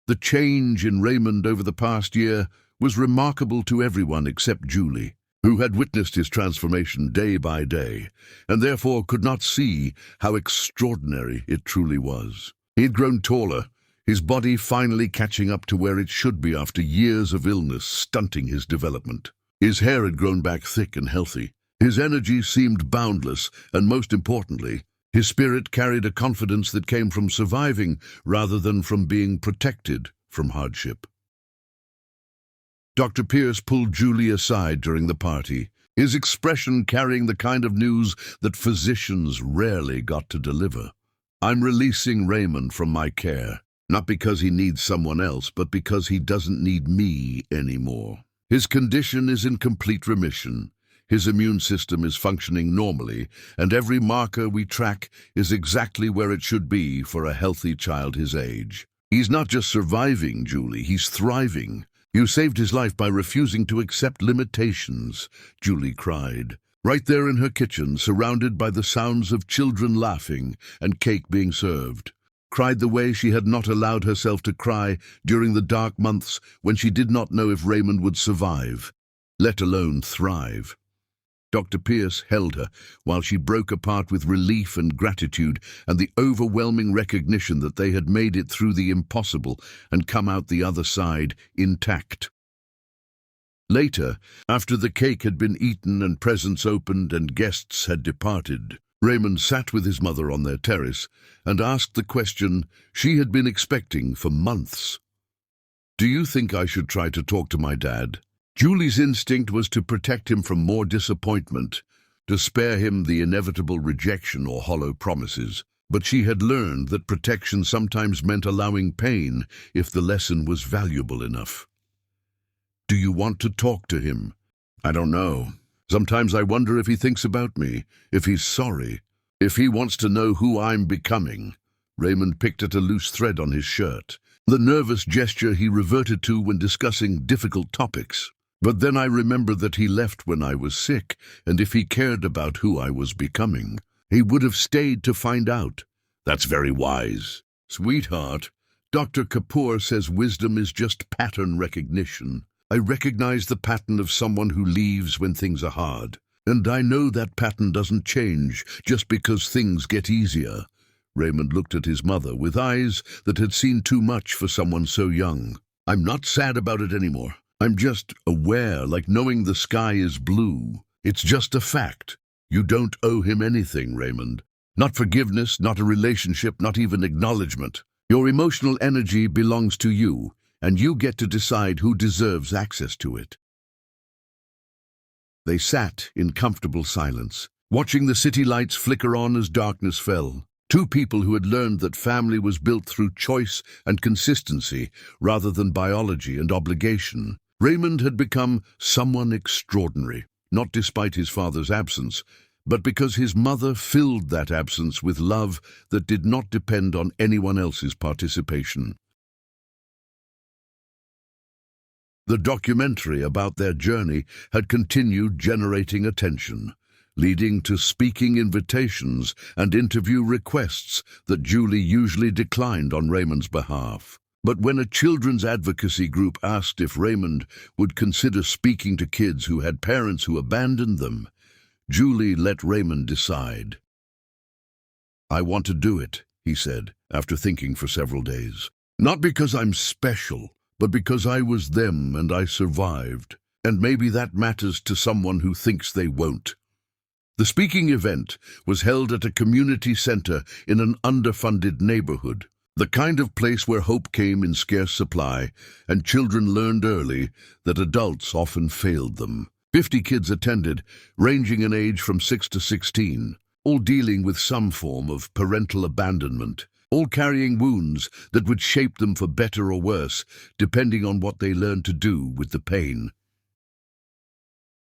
The change in Raymond over the past year was remarkable to everyone except Julie, who had witnessed his transformation day by day, and therefore could not see how extraordinary it truly was. He had grown taller, his body finally catching up to where it should be after years of illness stunting his development. His hair had grown back thick and healthy. His energy seemed boundless, and most importantly, his spirit carried a confidence that came from surviving rather than from being protected from hardship. Dr. Pierce pulled Julie aside during the party, his expression carrying the kind of news that physicians rarely got to deliver. "I'm releasing Raymond from my care, not because he needs someone else, but because he doesn't need me anymore. His condition is in complete remission. His immune system is functioning normally, and every marker we track is exactly where it should be for a healthy child his age. He's not just surviving, Julie, he's thriving. You saved his life by refusing to accept limitations," Julie cried, right there in her kitchen, surrounded by the sounds of children laughing and cake being served. Cried the way she had not allowed herself to cry during the dark months when she did not know if Raymond would survive, let alone thrive. Dr. Pierce held her while she broke apart with relief and gratitude and the overwhelming recognition that they had made it through the impossible and come out the other side intact. Later, after the cake had been eaten and presents opened and guests had departed, Raymond sat with his mother on their terrace and asked the question she had been expecting for months. "Do you think I should try to talk to my dad?" Julie's instinct was to protect him from more disappointment, to spare him the inevitable rejection or hollow promises. But she had learned that protection sometimes meant allowing pain if the lesson was valuable enough. "Do you want to talk to him?" "I don't know. Sometimes I wonder if he thinks about me, if he's sorry, if he wants to know who I'm becoming." Raymond picked at a loose thread on his shirt, the nervous gesture he reverted to when discussing difficult topics. "But then I remember that he left when I was sick, and if he cared about who I was becoming, he would have stayed to find out." "That's very wise." "Sweetheart, Dr. Kapoor says wisdom is just pattern recognition. I recognize the pattern of someone who leaves when things are hard, and I know that pattern doesn't change just because things get easier." Raymond looked at his mother with eyes that had seen too much for someone so young. "I'm not sad about it anymore. I'm just aware, like knowing the sky is blue. It's just a fact. You don't owe him anything, Raymond. Not forgiveness, not a relationship, not even acknowledgement. Your emotional energy belongs to you, and you get to decide who deserves access to it." They sat in comfortable silence, watching the city lights flicker on as darkness fell. Two people who had learned that family was built through choice and consistency rather than biology and obligation. Raymond had become someone extraordinary, not despite his father's absence, but because his mother filled that absence with love that did not depend on anyone else's participation. The documentary about their journey had continued generating attention, leading to speaking invitations and interview requests that Julie usually declined on Raymond's behalf. But when a children's advocacy group asked if Raymond would consider speaking to kids who had parents who abandoned them, Julie let Raymond decide. "I want to do it," he said, after thinking for several days. "Not because I'm special, but because I was them and I survived. And maybe that matters to someone who thinks they won't." The speaking event was held at a community center in an underfunded neighborhood, the kind of place where hope came in scarce supply, and children learned early that adults often failed them. 50 kids attended, ranging in age from 6 to 16, all dealing with some form of parental abandonment, all carrying wounds that would shape them for better or worse, depending on what they learned to do with the pain.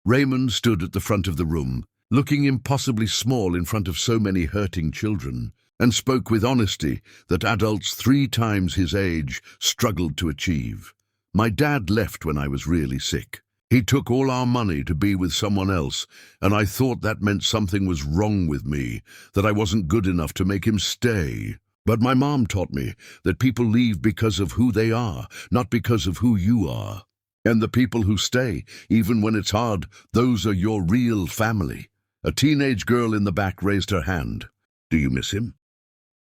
Raymond stood at the front of the room, looking impossibly small in front of so many hurting children, and spoke with honesty that adults 3 times his age struggled to achieve. "My dad left when I was really sick. He took all our money to be with someone else, and I thought that meant something was wrong with me, that I wasn't good enough to make him stay. But my mom taught me that people leave because of who they are, not because of who you are. And the people who stay, even when it's hard, those are your real family." A teenage girl in the back raised her hand. "Do you miss him?"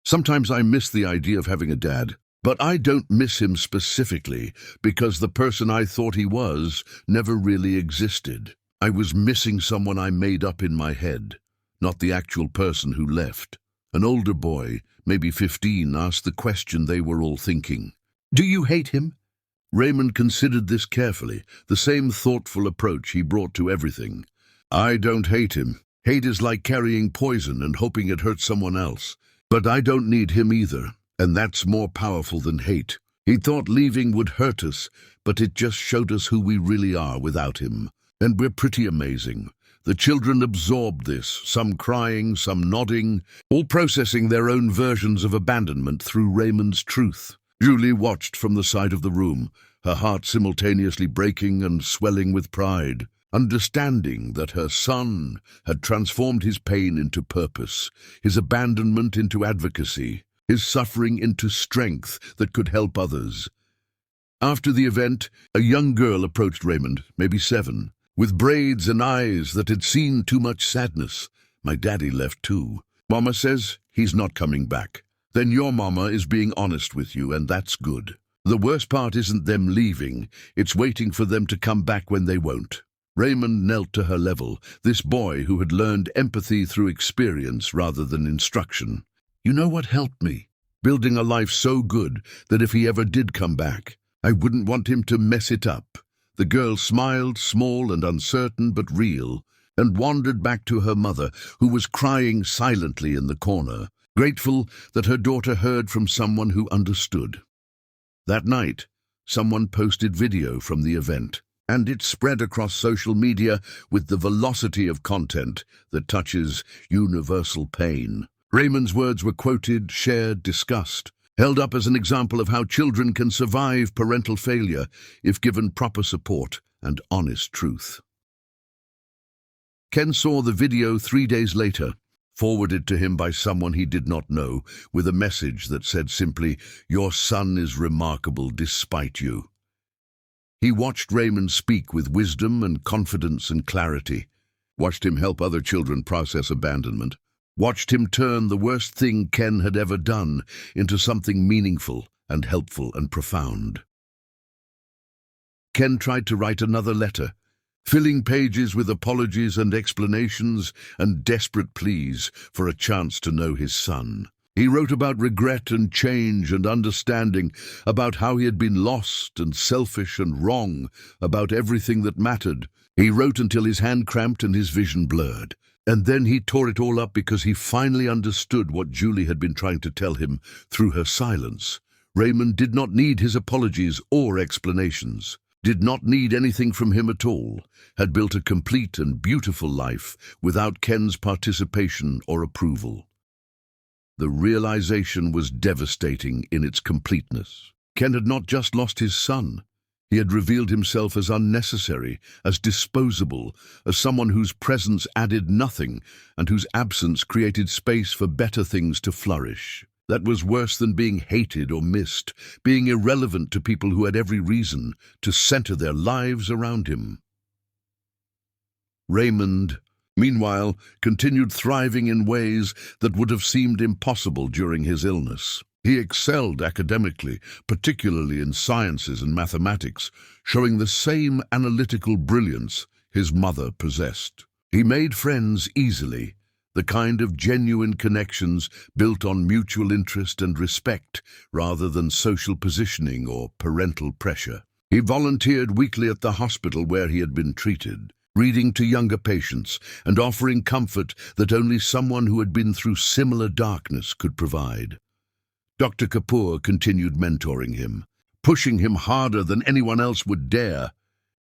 "Sometimes I miss the idea of having a dad, but I don't miss him specifically because the person I thought he was never really existed. I was missing someone I made up in my head, not the actual person who left." An older boy, maybe 15, asked the question they were all thinking. "Do you hate him?" Raymond considered this carefully, the same thoughtful approach he brought to everything. "I don't hate him. Hate is like carrying poison and hoping it hurts someone else. But I don't need him either, and that's more powerful than hate. He thought leaving would hurt us, but it just showed us who we really are without him. And we're pretty amazing." The children absorbed this, some crying, some nodding, all processing their own versions of abandonment through Raymond's truth. Julie watched from the side of the room, her heart simultaneously breaking and swelling with pride. understanding that her son had transformed his pain into purpose, his abandonment into advocacy, his suffering into strength that could help others. After the event, a young girl approached Raymond, maybe 7, with braids and eyes that had seen too much sadness. "My daddy left too. Mama says he's not coming back." "Then your mama is being honest with you, and that's good. The worst part isn't them leaving, it's waiting for them to come back when they won't." Raymond knelt to her level, this boy who had learned empathy through experience rather than instruction. "You know what helped me? Building a life so good that if he ever did come back, I wouldn't want him to mess it up." The girl smiled, small and uncertain but real, and wandered back to her mother, who was crying silently in the corner, grateful that her daughter heard from someone who understood. That night, someone posted video from the event, and it spread across social media with the velocity of content that touches universal pain. Raymond's words were quoted, shared, discussed, held up as an example of how children can survive parental failure if given proper support and honest truth. Ken saw the video 3 days later, forwarded to him by someone he did not know, with a message that said simply, "Your son is remarkable despite you." He watched Raymond speak with wisdom and confidence and clarity, watched him help other children process abandonment, watched him turn the worst thing Ken had ever done into something meaningful and helpful and profound. Ken tried to write another letter, filling pages with apologies and explanations and desperate pleas for a chance to know his son. He wrote about regret and change and understanding, about how he had been lost and selfish and wrong, about everything that mattered. He wrote until his hand cramped and his vision blurred. And then he tore it all up because he finally understood what Julie had been trying to tell him through her silence. Raymond did not need his apologies or explanations, did not need anything from him at all, had built a complete and beautiful life without Ken's participation or approval. The realization was devastating in its completeness. Ken had not just lost his son. He had revealed himself as unnecessary, as disposable, as someone whose presence added nothing and whose absence created space for better things to flourish. That was worse than being hated or missed, being irrelevant to people who had every reason to center their lives around him. Raymond, meanwhile, continued thriving in ways that would have seemed impossible during his illness. He excelled academically, particularly in sciences and mathematics, showing the same analytical brilliance his mother possessed. He made friends easily, the kind of genuine connections built on mutual interest and respect rather than social positioning or parental pressure. He volunteered weekly at the hospital where he had been treated, reading to younger patients and offering comfort that only someone who had been through similar darkness could provide. Dr. Kapoor continued mentoring him, pushing him harder than anyone else would dare,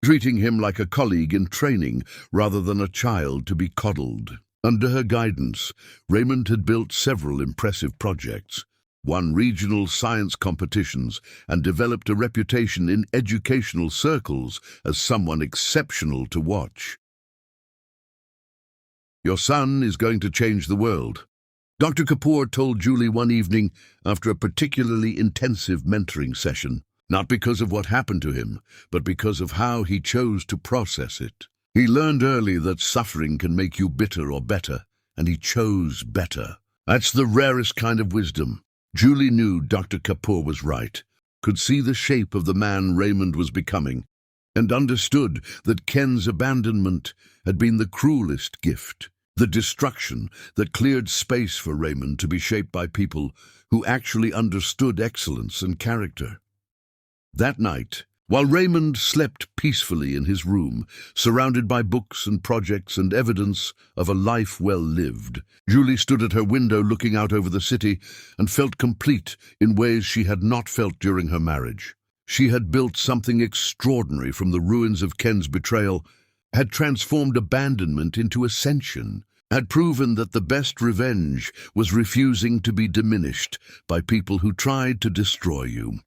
treating him like a colleague in training rather than a child to be coddled. Under her guidance, Raymond had built several impressive projects, won regional science competitions, and developed a reputation in educational circles as someone exceptional to watch. "Your son is going to change the world," Dr. Kapoor told Julie one evening after a particularly intensive mentoring session, not because of what happened to him, but because of how he chose to process it. He learned early that suffering can make you bitter or better, and he chose better. That's the rarest kind of wisdom. Julie knew Dr. Kapoor was right, could see the shape of the man Raymond was becoming, and understood that Ken's abandonment had been the cruelest gift. The destruction that cleared space for Raymond to be shaped by people who actually understood excellence and character. That night, while Raymond slept peacefully in his room, surrounded by books and projects and evidence of a life well lived, Julie stood at her window looking out over the city and felt complete in ways she had not felt during her marriage. She had built something extraordinary from the ruins of Ken's betrayal, had transformed abandonment into ascension, had proven that the best revenge was refusing to be diminished by people who tried to destroy you.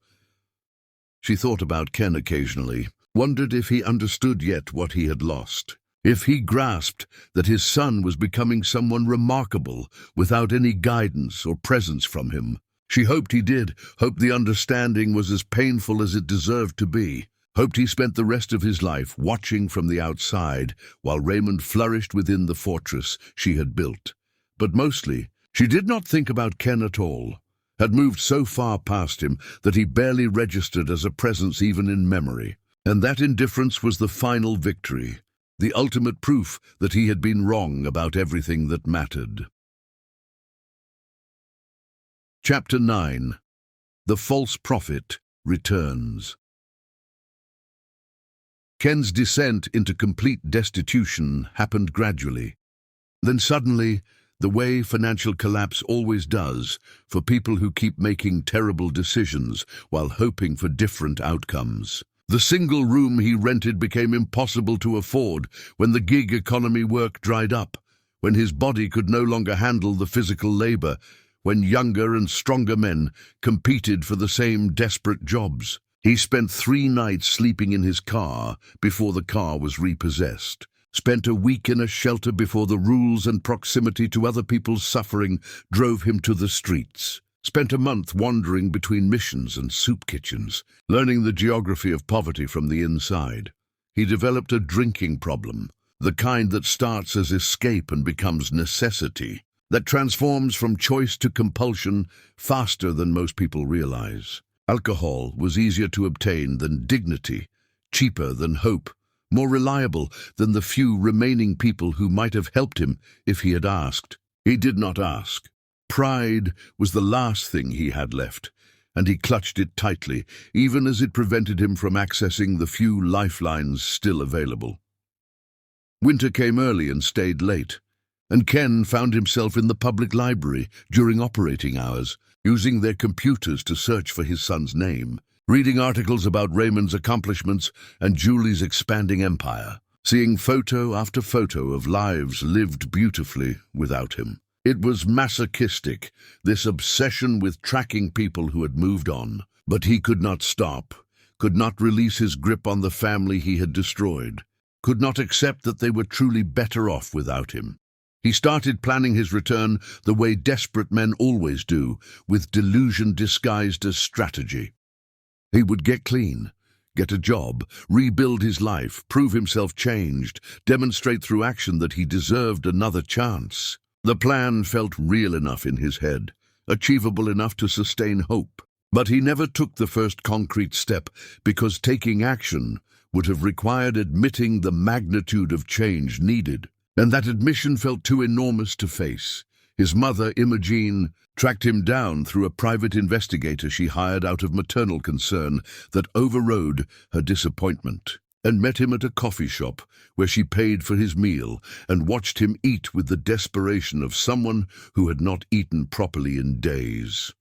She thought about Ken occasionally, wondered if he understood yet what he had lost. If he grasped that his son was becoming someone remarkable without any guidance or presence from him. She hoped he did, hoped the understanding was as painful as it deserved to be, hoped he spent the rest of his life watching from the outside while Raymond flourished within the fortress she had built. But mostly, she did not think about Ken at all, had moved so far past him that he barely registered as a presence even in memory. And that indifference was the final victory, the ultimate proof that he had been wrong about everything that mattered. Chapter 9. The False Prophet Returns. Ken's descent into complete destitution happened gradually. Then suddenly, the way financial collapse always does for people who keep making terrible decisions while hoping for different outcomes. The single room he rented became impossible to afford when the gig economy work dried up, when his body could no longer handle the physical labor, when younger and stronger men competed for the same desperate jobs. He spent 3 nights sleeping in his car before the car was repossessed, spent a week in a shelter before the rules and proximity to other people's suffering drove him to the streets. Spent a month wandering between missions and soup kitchens, learning the geography of poverty from the inside. He developed a drinking problem, the kind that starts as escape and becomes necessity, that transforms from choice to compulsion faster than most people realize. Alcohol was easier to obtain than dignity, cheaper than hope, more reliable than the few remaining people who might have helped him if he had asked. He did not ask. Pride was the last thing he had left, and he clutched it tightly, even as it prevented him from accessing the few lifelines still available. Winter came early and stayed late, and Ken found himself in the public library during operating hours, using their computers to search for his son's name, reading articles about Raymond's accomplishments and Julie's expanding empire, seeing photo after photo of lives lived beautifully without him. It was masochistic, this obsession with tracking people who had moved on. But he could not stop, could not release his grip on the family he had destroyed, could not accept that they were truly better off without him. He started planning his return the way desperate men always do, with delusion disguised as strategy. He would get clean, get a job, rebuild his life, prove himself changed, demonstrate through action that he deserved another chance. The plan felt real enough in his head, achievable enough to sustain hope. But he never took the first concrete step because taking action would have required admitting the magnitude of change needed. And that admission felt too enormous to face. His mother, Imogene, tracked him down through a private investigator she hired out of maternal concern that overrode her disappointment, and met him at a coffee shop where she paid for his meal and watched him eat with the desperation of someone who had not eaten properly in days.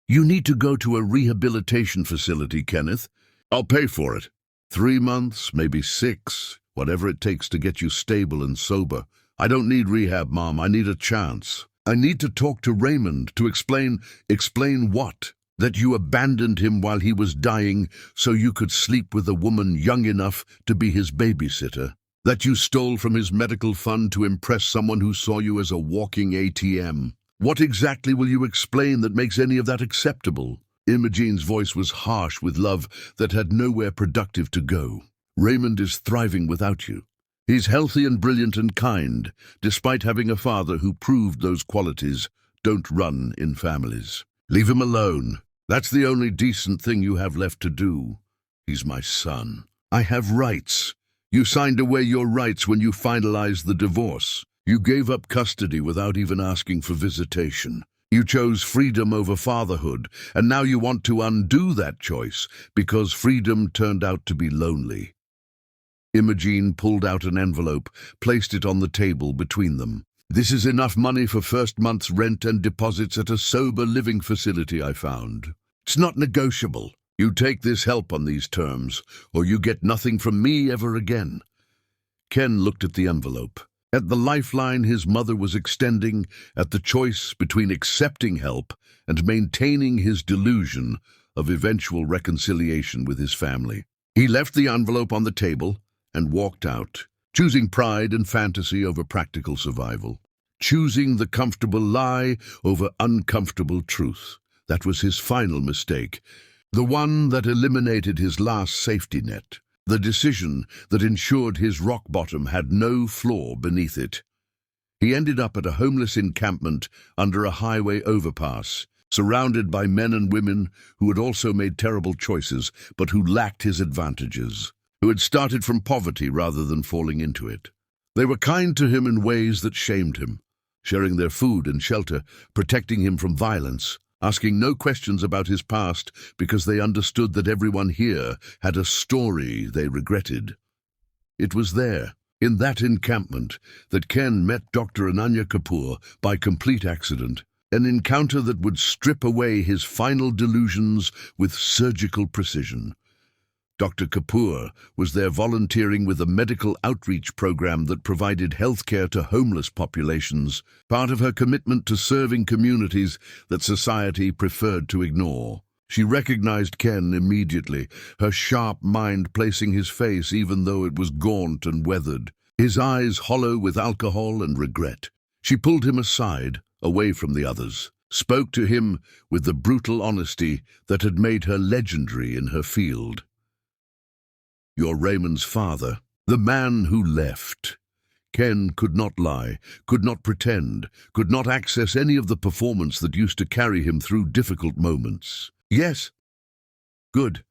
"You need to go to a rehabilitation facility, Kenneth. I'll pay for it. 3 months, maybe 6, whatever it takes to get you stable and sober. I don't need rehab, Mom. I need a chance. I need to talk to Raymond to explain what? That you abandoned him while he was dying so you could sleep with a woman young enough to be his babysitter. That you stole from his medical fund to impress someone who saw you as a walking ATM. What exactly will you explain that makes any of that acceptable?" Imogene's voice was harsh with love that had nowhere productive to go. "Raymond is thriving without you. He's healthy and brilliant and kind, despite having a father who proved those qualities don't run in families. Leave him alone. That's the only decent thing you have left to do. He's my son. I have rights. You signed away your rights when you finalized the divorce. You gave up custody without even asking for visitation. You chose freedom over fatherhood, and now you want to undo that choice because freedom turned out to be lonely." Imogene pulled out an envelope, placed it on the table between them. "This is enough money for first month's rent and deposits at a sober living facility I found. It's not negotiable. You take this help on these terms, or you get nothing from me ever again." Ken looked at the envelope, at the lifeline his mother was extending, at the choice between accepting help and maintaining his delusion, of eventual reconciliation with his family. He left the envelope on the table and walked out, choosing pride and fantasy over practical survival, choosing the comfortable lie over uncomfortable truth. That was his final mistake, the one that eliminated his last safety net, the decision that ensured his rock bottom had no floor beneath it. He ended up at a homeless encampment under a highway overpass, surrounded by men and women who had also made terrible choices, but who lacked his advantages, who had started from poverty rather than falling into it. They were kind to him in ways that shamed him, sharing their food and shelter, protecting him from violence, asking no questions about his past because they understood that everyone here had a story they regretted. It was there, in that encampment, that Ken met Dr. Ananya Kapoor by complete accident, an encounter that would strip away his final delusions with surgical precision. Dr. Kapoor was there volunteering with a medical outreach program that provided health care to homeless populations, part of her commitment to serving communities that society preferred to ignore. She recognized Ken immediately, her sharp mind placing his face even though it was gaunt and weathered, his eyes hollow with alcohol and regret. She pulled him aside, away from the others, spoke to him with the brutal honesty that had made her legendary in her field. "You're Raymond's father, the man who left." Ken could not lie, could not pretend, could not access any of the performance that used to carry him through difficult moments. "Yes." "Good.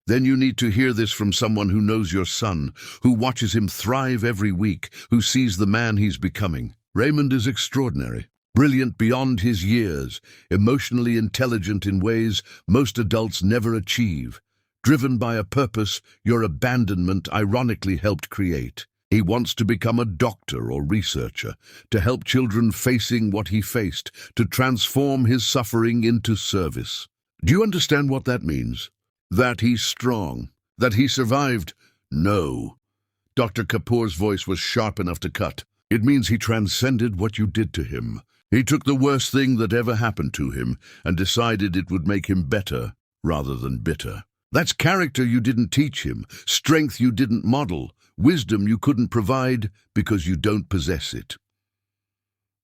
Then you need to hear this from someone who knows your son, who watches him thrive every week, who sees the man he's becoming. Raymond is extraordinary, brilliant beyond his years, emotionally intelligent in ways most adults never achieve, driven by a purpose your abandonment ironically helped create. He wants to become a doctor or researcher, to help children facing what he faced, to transform his suffering into service. Do you understand what that means? That he's strong, that he survived? No. Dr. Kapoor's voice was sharp enough to cut. It means he transcended what you did to him. He took the worst thing that ever happened to him and decided it would make him better rather than bitter. That's character you didn't teach him, strength you didn't model, wisdom you couldn't provide because you don't possess it.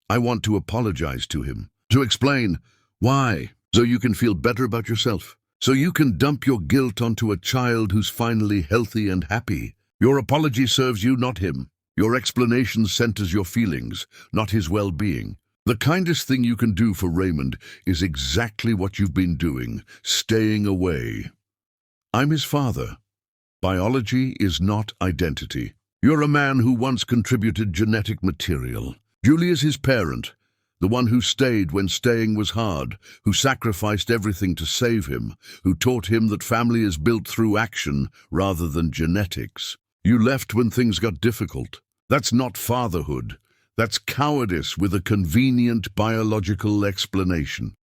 I want to apologize to him, to explain why, so you can feel better about yourself, so you can dump your guilt onto a child who's finally healthy and happy. Your apology serves you, not him. Your explanation centers your feelings, not his well-being. The kindest thing you can do for Raymond is exactly what you've been doing, staying away. I'm his father. Biology is not identity. You're a man who once contributed genetic material. Julia's his parent, the one who stayed when staying was hard, who sacrificed everything to save him, who taught him that family is built through action rather than genetics. You left when things got difficult. That's not fatherhood. That's cowardice with a convenient biological explanation.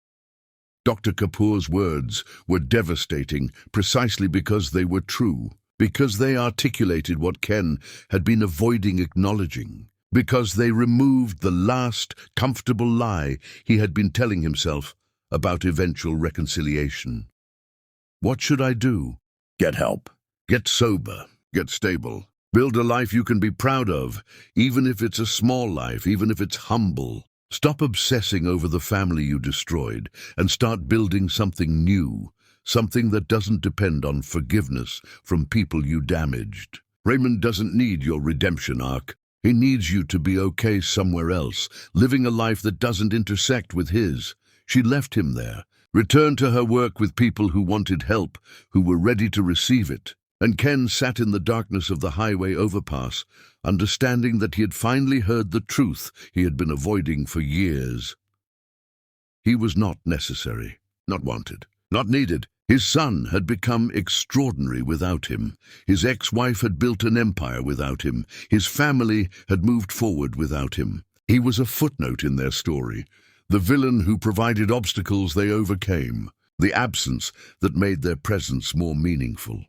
Dr. Kapoor's words were devastating precisely because they were true, because they articulated what Ken had been avoiding acknowledging, because they removed the last comfortable lie he had been telling himself about eventual reconciliation. What should I do? Get help. Get sober. Get stable. Build a life you can be proud of, even if it's a small life, even if it's humble. Stop obsessing over the family you destroyed and start building something new, something that doesn't depend on forgiveness from people you damaged. Raymond doesn't need your redemption arc. He needs you to be okay somewhere else, living a life that doesn't intersect with his. She left him there, returned to her work with people who wanted help, who were ready to receive it. And Ken sat in the darkness of the highway overpass, understanding that he had finally heard the truth he had been avoiding for years. He was not necessary, not wanted, not needed. His son had become extraordinary without him. His ex-wife had built an empire without him. His family had moved forward without him. He was a footnote in their story, the villain who provided obstacles they overcame, the absence that made their presence more meaningful.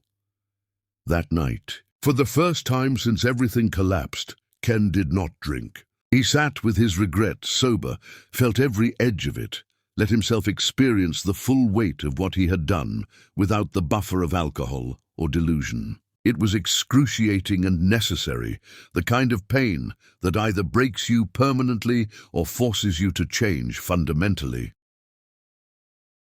That night, for the first time since everything collapsed, Ken did not drink. He sat with his regret sober, felt every edge of it, let himself experience the full weight of what he had done without the buffer of alcohol or delusion. It was excruciating and necessary, the kind of pain that either breaks you permanently or forces you to change fundamentally.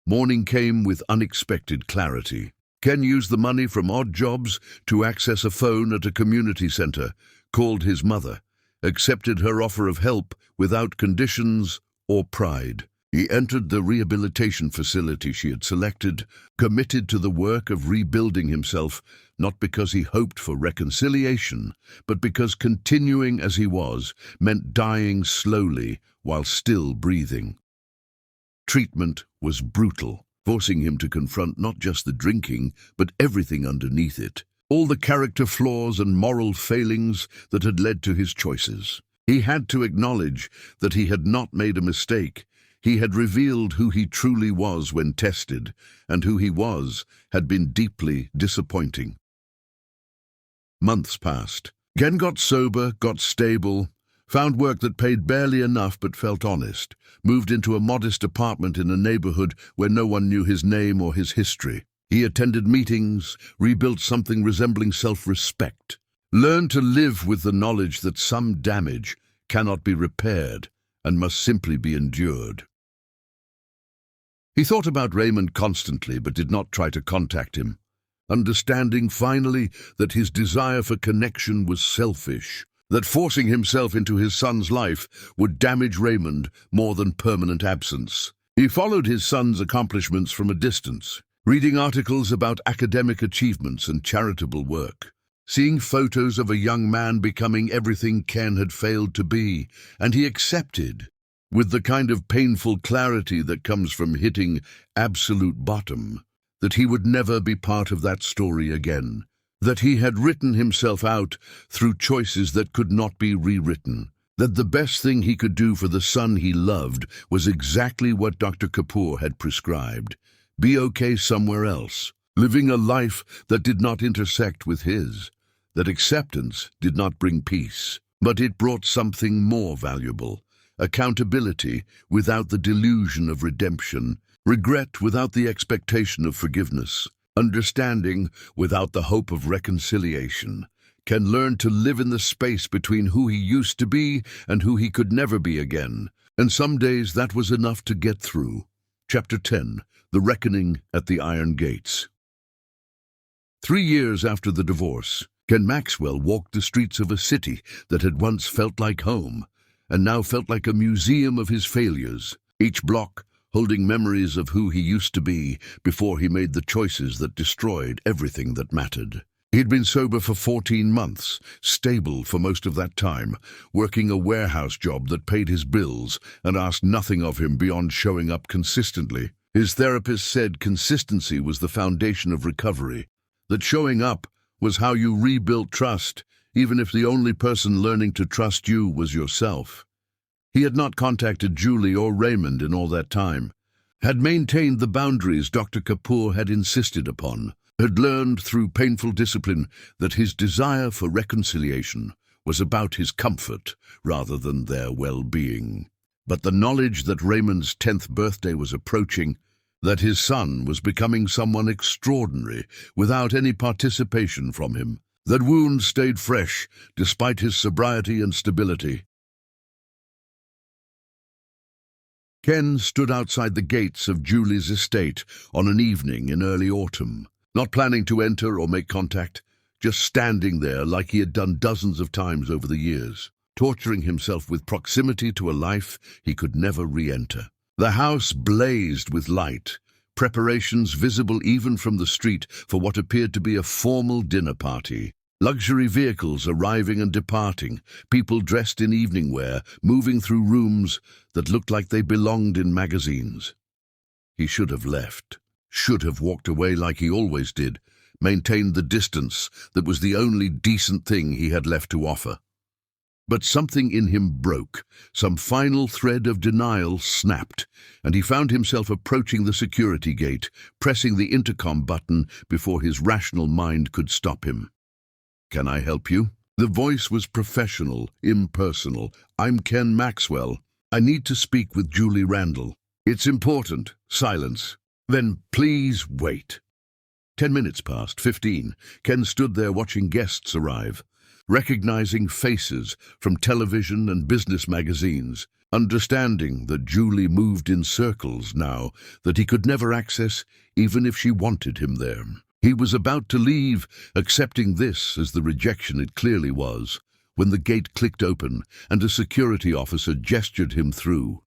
Morning came with unexpected clarity. Ken used the money from odd jobs to access a phone at a community center, called his mother, accepted her offer of help without conditions or pride. He entered the rehabilitation facility she had selected, committed to the work of rebuilding himself, not because he hoped for reconciliation, but because continuing as he was meant dying slowly while still breathing. Treatment was brutal, forcing him to confront not just the drinking, but everything underneath it, all the character flaws and moral failings that had led to his choices. He had to acknowledge that he had not made a mistake. He had revealed who he truly was when tested, and who he was had been deeply disappointing. Months passed. Ken got sober, got stable, found work that paid barely enough but felt honest, moved into a modest apartment in a neighborhood where no one knew his name or his history. He attended meetings, rebuilt something resembling self-respect, learned to live with the knowledge that some damage cannot be repaired and must simply be endured. He thought about Raymond constantly but did not try to contact him, understanding finally that his desire for connection was selfish, that forcing himself into his son's life would damage Raymond more than permanent absence. He followed his son's accomplishments from a distance, reading articles about academic achievements and charitable work, seeing photos of a young man becoming everything Ken had failed to be, and he accepted, with the kind of painful clarity that comes from hitting absolute bottom, that he would never be part of that story again, that he had written himself out through choices that could not be rewritten, that the best thing he could do for the son he loved was exactly what Dr. Kapoor had prescribed: be okay somewhere else, living a life that did not intersect with his, that acceptance did not bring peace, but it brought something more valuable: accountability without the delusion of redemption, regret without the expectation of forgiveness, understanding without the hope of reconciliation. Ken learned to live in the space between who he used to be and who he could never be again, and some days that was enough to get through. Chapter 10. The Reckoning at the Iron Gates. 3 years after the divorce, Ken Maxwell walked the streets of a city that had once felt like home, and now felt like a museum of his failures, each block holding memories of who he used to be before he made the choices that destroyed everything that mattered. He'd been sober for 14 months, stable for most of that time, working a warehouse job that paid his bills and asked nothing of him beyond showing up consistently. His therapist said consistency was the foundation of recovery, that showing up was how you rebuilt trust, even if the only person learning to trust you was yourself. He had not contacted Julie or Raymond in all that time, had maintained the boundaries Dr. Kapoor had insisted upon, had learned through painful discipline that his desire for reconciliation was about his comfort rather than their well-being. But the knowledge that Raymond's 10th birthday was approaching, that his son was becoming someone extraordinary without any participation from him, that wounds stayed fresh despite his sobriety and stability. Ken stood outside the gates of Julie's estate on an evening in early autumn, not planning to enter or make contact, just standing there like he had done dozens of times over the years, torturing himself with proximity to a life he could never re-enter. The house blazed with light, preparations visible even from the street for what appeared to be a formal dinner party. Luxury vehicles arriving and departing, people dressed in evening wear, moving through rooms that looked like they belonged in magazines. He should have left, should have walked away like he always did, maintained the distance that was the only decent thing he had left to offer. But something in him broke, some final thread of denial snapped, and he found himself approaching the security gate, pressing the intercom button before his rational mind could stop him. "Can I help you?" The voice was professional, impersonal. "I'm Ken Maxwell. I need to speak with Julie Randall." It's important. Silence. Then please wait. 10 minutes passed, 15. Ken stood there watching guests arrive, recognizing faces from television and business magazines, understanding that Julie moved in circles now that he could never access even if she wanted him there. He was about to leave, accepting this as the rejection it clearly was, when the gate clicked open and a security officer gestured him through.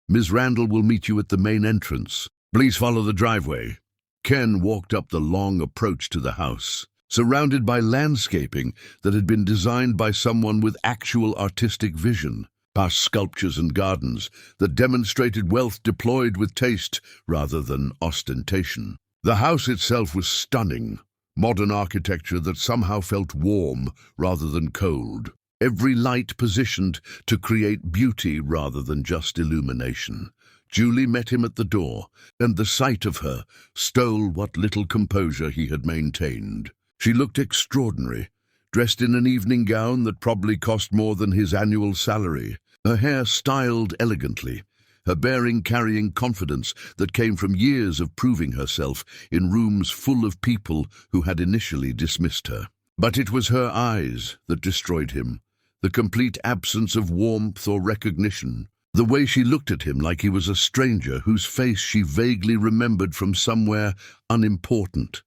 Ms. Randall will meet you at the main entrance. Please follow the driveway. Ken walked up the long approach to the house, surrounded by landscaping that had been designed by someone with actual artistic vision, past sculptures and gardens that demonstrated wealth deployed with taste rather than ostentation. The house itself was stunning, modern architecture that somehow felt warm rather than cold. Every light positioned to create beauty rather than just illumination. Julie met him at the door, and the sight of her stole what little composure he had maintained. She looked extraordinary, dressed in an evening gown that probably cost more than his annual salary, her hair styled elegantly, her bearing carrying confidence that came from years of proving herself in rooms full of people who had initially dismissed her. But it was her eyes that destroyed him, the complete absence of warmth or recognition. The way she looked at him like he was a stranger whose face she vaguely remembered from somewhere unimportant.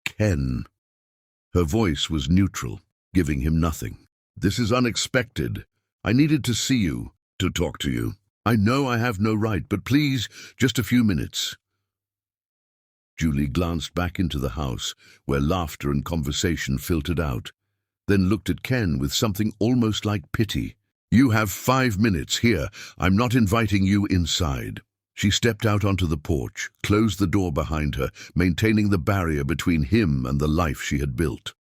Ken. Her voice was neutral, giving him nothing. This is unexpected. I needed to see you, to talk to you. I know I have no right, but please, just a few minutes. Julie glanced back into the house, where laughter and conversation filtered out, then looked at Ken with something almost like pity. You have 5 minutes here. I'm not inviting you inside. She stepped out onto the porch, closed the door behind her, maintaining the barrier between him and the life she had built.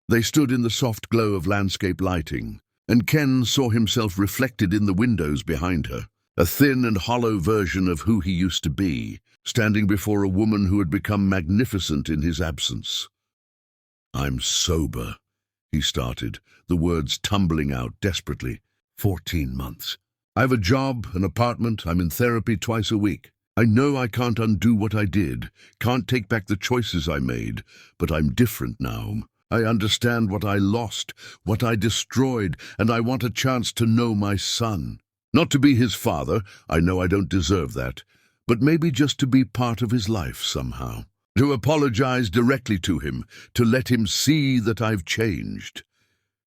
They stood in the soft glow of landscape lighting, and Ken saw himself reflected in the windows behind her, a thin and hollow version of who he used to be, standing before a woman who had become magnificent in his absence. I'm sober, he started, the words tumbling out desperately. 14 months. I have a job, an apartment, I'm in therapy twice a week. I know I can't undo what I did, can't take back the choices I made, but I'm different now. I understand what I lost, what I destroyed, and I want a chance to know my son. Not to be his father, I know I don't deserve that, but maybe just to be part of his life somehow. To apologize directly to him, to let him see that I've changed.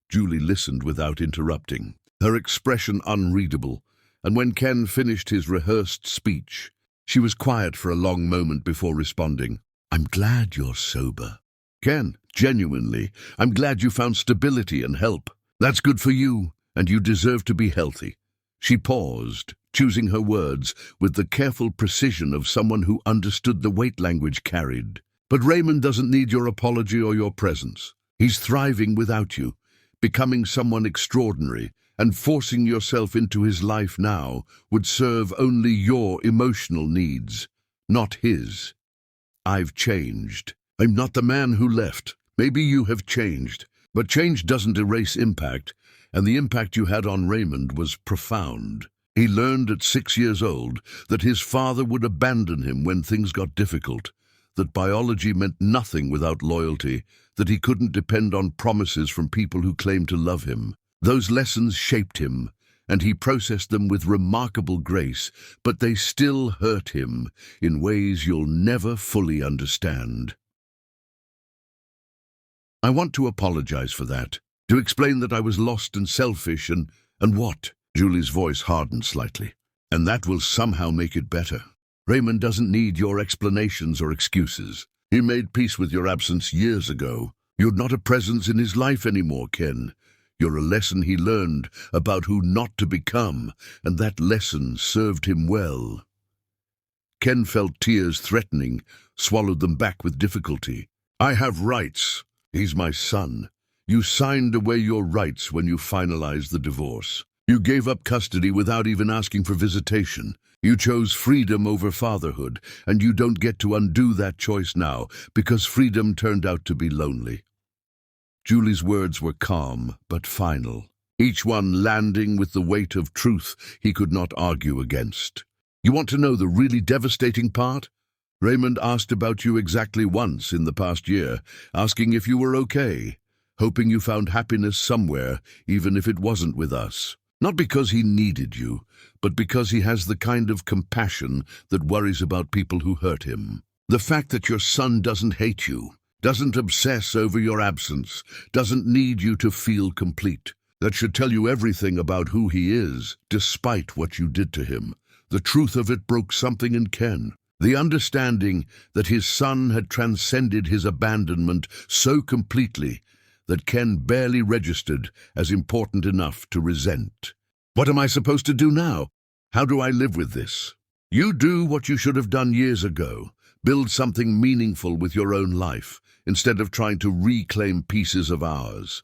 Julie listened without interrupting, her expression unreadable, and when Ken finished his rehearsed speech, she was quiet for a long moment before responding. I'm glad you're sober. Ken, genuinely, I'm glad you found stability and help. That's good for you, and you deserve to be healthy. She paused, choosing her words with the careful precision of someone who understood the weight language carried. But Raymond doesn't need your apology or your presence. He's thriving without you, becoming someone extraordinary, and forcing yourself into his life now would serve only your emotional needs, not his. I've changed. I'm not the man who left. Maybe you have changed, but change doesn't erase impact, and the impact you had on Raymond was profound. He learned at 6 years old that his father would abandon him when things got difficult, that biology meant nothing without loyalty, that he couldn't depend on promises from people who claimed to love him. Those lessons shaped him, and he processed them with remarkable grace, but they still hurt him in ways you'll never fully understand. I want to apologize for that, to explain that I was lost and selfish and what? Julie's voice hardened slightly. And that will somehow make it better. Raymond doesn't need your explanations or excuses. He made peace with your absence years ago. You're not a presence in his life anymore, Ken. You're a lesson he learned about who not to become, and that lesson served him well. Ken felt tears threatening, swallowed them back with difficulty. I have rights. He's my son. You signed away your rights when you finalized the divorce. You gave up custody without even asking for visitation. You chose freedom over fatherhood, and you don't get to undo that choice now because freedom turned out to be lonely. Julie's words were calm but final, each one landing with the weight of truth he could not argue against. You want to know the really devastating part? Raymond asked about you exactly once in the past year, asking if you were okay, hoping you found happiness somewhere, even if it wasn't with us. Not because he needed you, but because he has the kind of compassion that worries about people who hurt him. The fact that your son doesn't hate you, doesn't obsess over your absence, doesn't need you to feel complete. That should tell you everything about who he is, despite what you did to him. The truth of it broke something in Ken. The understanding that his son had transcended his abandonment so completely that Ken barely registered as important enough to resent. What am I supposed to do now? How do I live with this? You do what you should have done years ago. Build something meaningful with your own life, instead of trying to reclaim pieces of ours.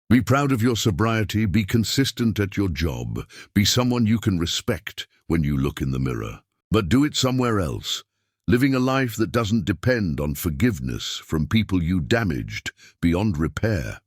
Be proud of your sobriety, be consistent at your job, be someone you can respect when you look in the mirror. But do it somewhere else, living a life that doesn't depend on forgiveness from people you damaged beyond repair.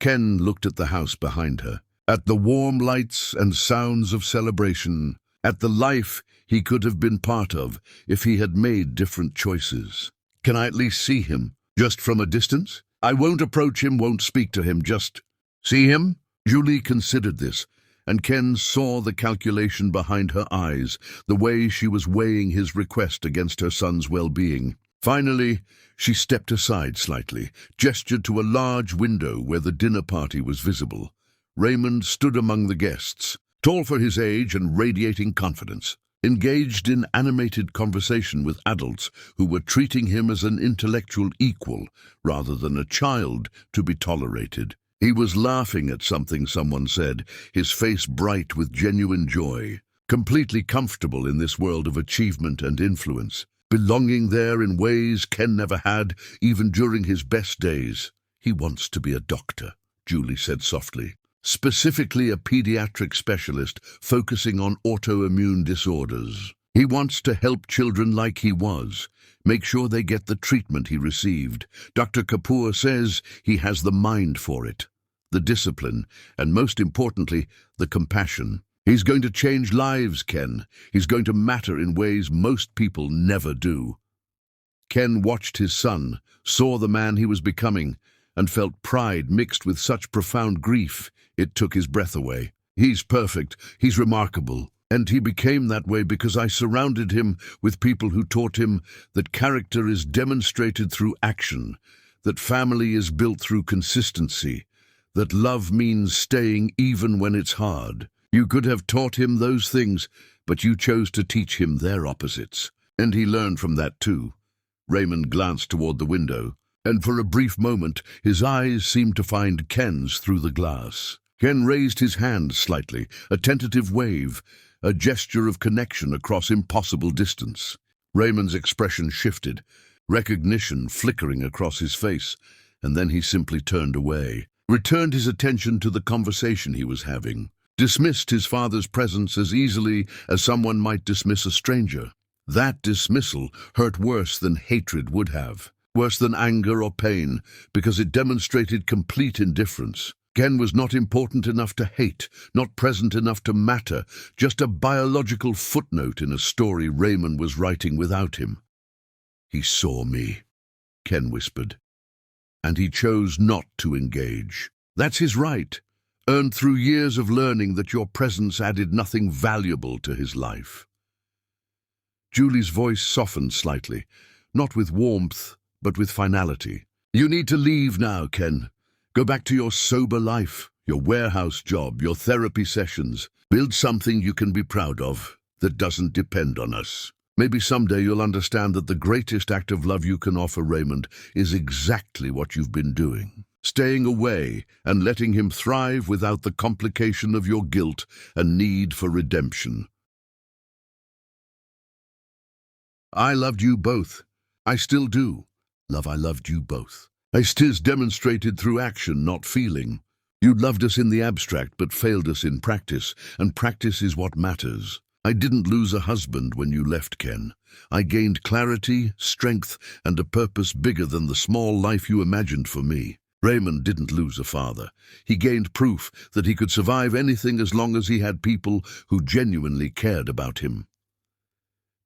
Ken looked at the house behind her, at the warm lights and sounds of celebration, at the life he could have been part of if he had made different choices. Can I at least see him, just from a distance? I won't approach him, won't speak to him, just see him? Julie considered this, and Ken saw the calculation behind her eyes, the way she was weighing his request against her son's well-being. Finally, she stepped aside slightly, gestured to a large window where the dinner party was visible. Raymond stood among the guests, tall for his age and radiating confidence, engaged in animated conversation with adults who were treating him as an intellectual equal rather than a child to be tolerated. He was laughing at something someone said, his face bright with genuine joy, completely comfortable in this world of achievement and influence, belonging there in ways Ken never had, even during his best days. He wants to be a doctor, Julie said softly, specifically a pediatric specialist focusing on autoimmune disorders. He wants to help children like he was, make sure they get the treatment he received. Dr. Kapoor says he has the mind for it, the discipline, and most importantly, the compassion. He's going to change lives, Ken. He's going to matter in ways most people never do. Ken watched his son, saw the man he was becoming, and felt pride mixed with such profound grief it took his breath away. He's perfect, he's remarkable, and he became that way because I surrounded him with people who taught him that character is demonstrated through action, that family is built through consistency, that love means staying even when it's hard. You could have taught him those things, but you chose to teach him their opposites. And he learned from that too. Raymond glanced toward the window, and for a brief moment his eyes seemed to find Ken's through the glass. Ken raised his hand slightly, a tentative wave, a gesture of connection across impossible distance. Raymond's expression shifted, recognition flickering across his face, and then he simply turned away, returned his attention to the conversation he was having, dismissed his father's presence as easily as someone might dismiss a stranger. That dismissal hurt worse than hatred would have, worse than anger or pain, because it demonstrated complete indifference. Ken was not important enough to hate, not present enough to matter, just a biological footnote in a story Raymond was writing without him. He saw me, Ken whispered, and he chose not to engage. That's his right, earned through years of learning that your presence added nothing valuable to his life. Julie's voice softened slightly, not with warmth, but with finality. You need to leave now, Ken. Go back to your sober life, your warehouse job, your therapy sessions. Build something you can be proud of that doesn't depend on us. Maybe someday you'll understand that the greatest act of love you can offer Raymond is exactly what you've been doing. Staying away and letting him thrive without the complication of your guilt and need for redemption. I loved you both. I still do. Love, I loved you both. It is demonstrated through action, not feeling. You loved us in the abstract but failed us in practice, and practice is what matters. I didn't lose a husband when you left, Ken. I gained clarity, strength, and a purpose bigger than the small life you imagined for me. Raymond didn't lose a father. He gained proof that he could survive anything as long as he had people who genuinely cared about him.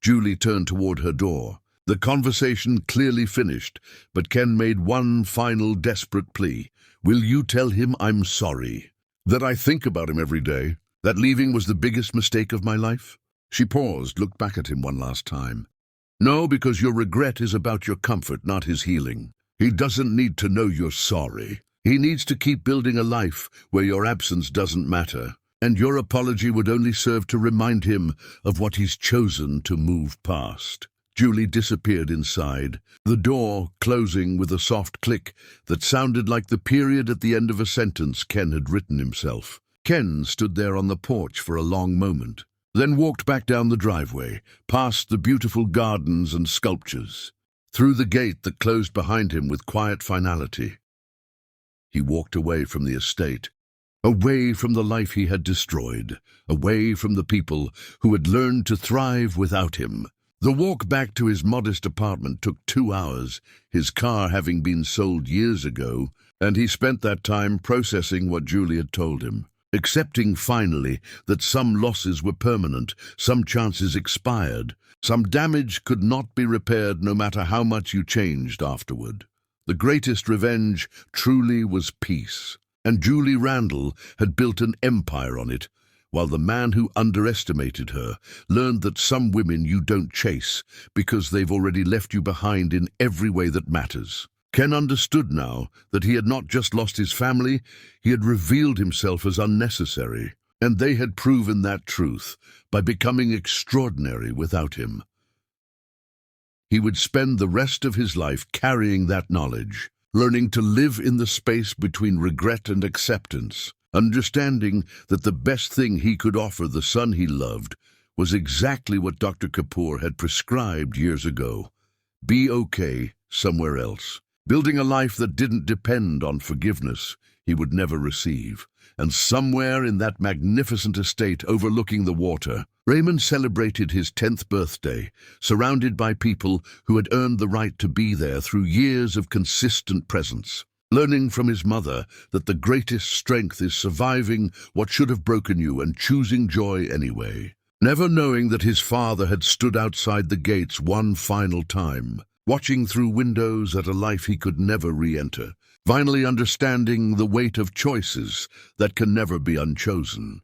Julie turned toward her door. The conversation clearly finished, but Ken made one final desperate plea. "Will you tell him I'm sorry? That I think about him every day? That leaving was the biggest mistake of my life?" She paused, looked back at him one last time. "No, because your regret is about your comfort, not his healing. He doesn't need to know you're sorry. He needs to keep building a life where your absence doesn't matter, and your apology would only serve to remind him of what he's chosen to move past." Julie disappeared inside, the door closing with a soft click that sounded like the period at the end of a sentence Ken had written himself. Ken stood there on the porch for a long moment, then walked back down the driveway, past the beautiful gardens and sculptures, through the gate that closed behind him with quiet finality. He walked away from the estate, away from the life he had destroyed, away from the people who had learned to thrive without him. The walk back to his modest apartment took 2 hours, his car having been sold years ago, and he spent that time processing what Julie had told him, accepting finally that some losses were permanent, some chances expired, some damage could not be repaired no matter how much you changed afterward. The greatest revenge truly was peace, and Julie Randall had built an empire on it, while the man who underestimated her learned that some women you don't chase because they've already left you behind in every way that matters. Ken understood now that he had not just lost his family, he had revealed himself as unnecessary, and they had proven that truth by becoming extraordinary without him. He would spend the rest of his life carrying that knowledge, learning to live in the space between regret and acceptance, understanding that the best thing he could offer the son he loved was exactly what Dr. Kapoor had prescribed years ago. Be okay somewhere else, building a life that didn't depend on forgiveness he would never receive. And somewhere in that magnificent estate overlooking the water, Raymond celebrated his 10th birthday, surrounded by people who had earned the right to be there through years of consistent presence. Learning from his mother that the greatest strength is surviving what should have broken you and choosing joy anyway. Never knowing that his father had stood outside the gates one final time, watching through windows at a life he could never re-enter. Finally understanding the weight of choices that can never be unchosen.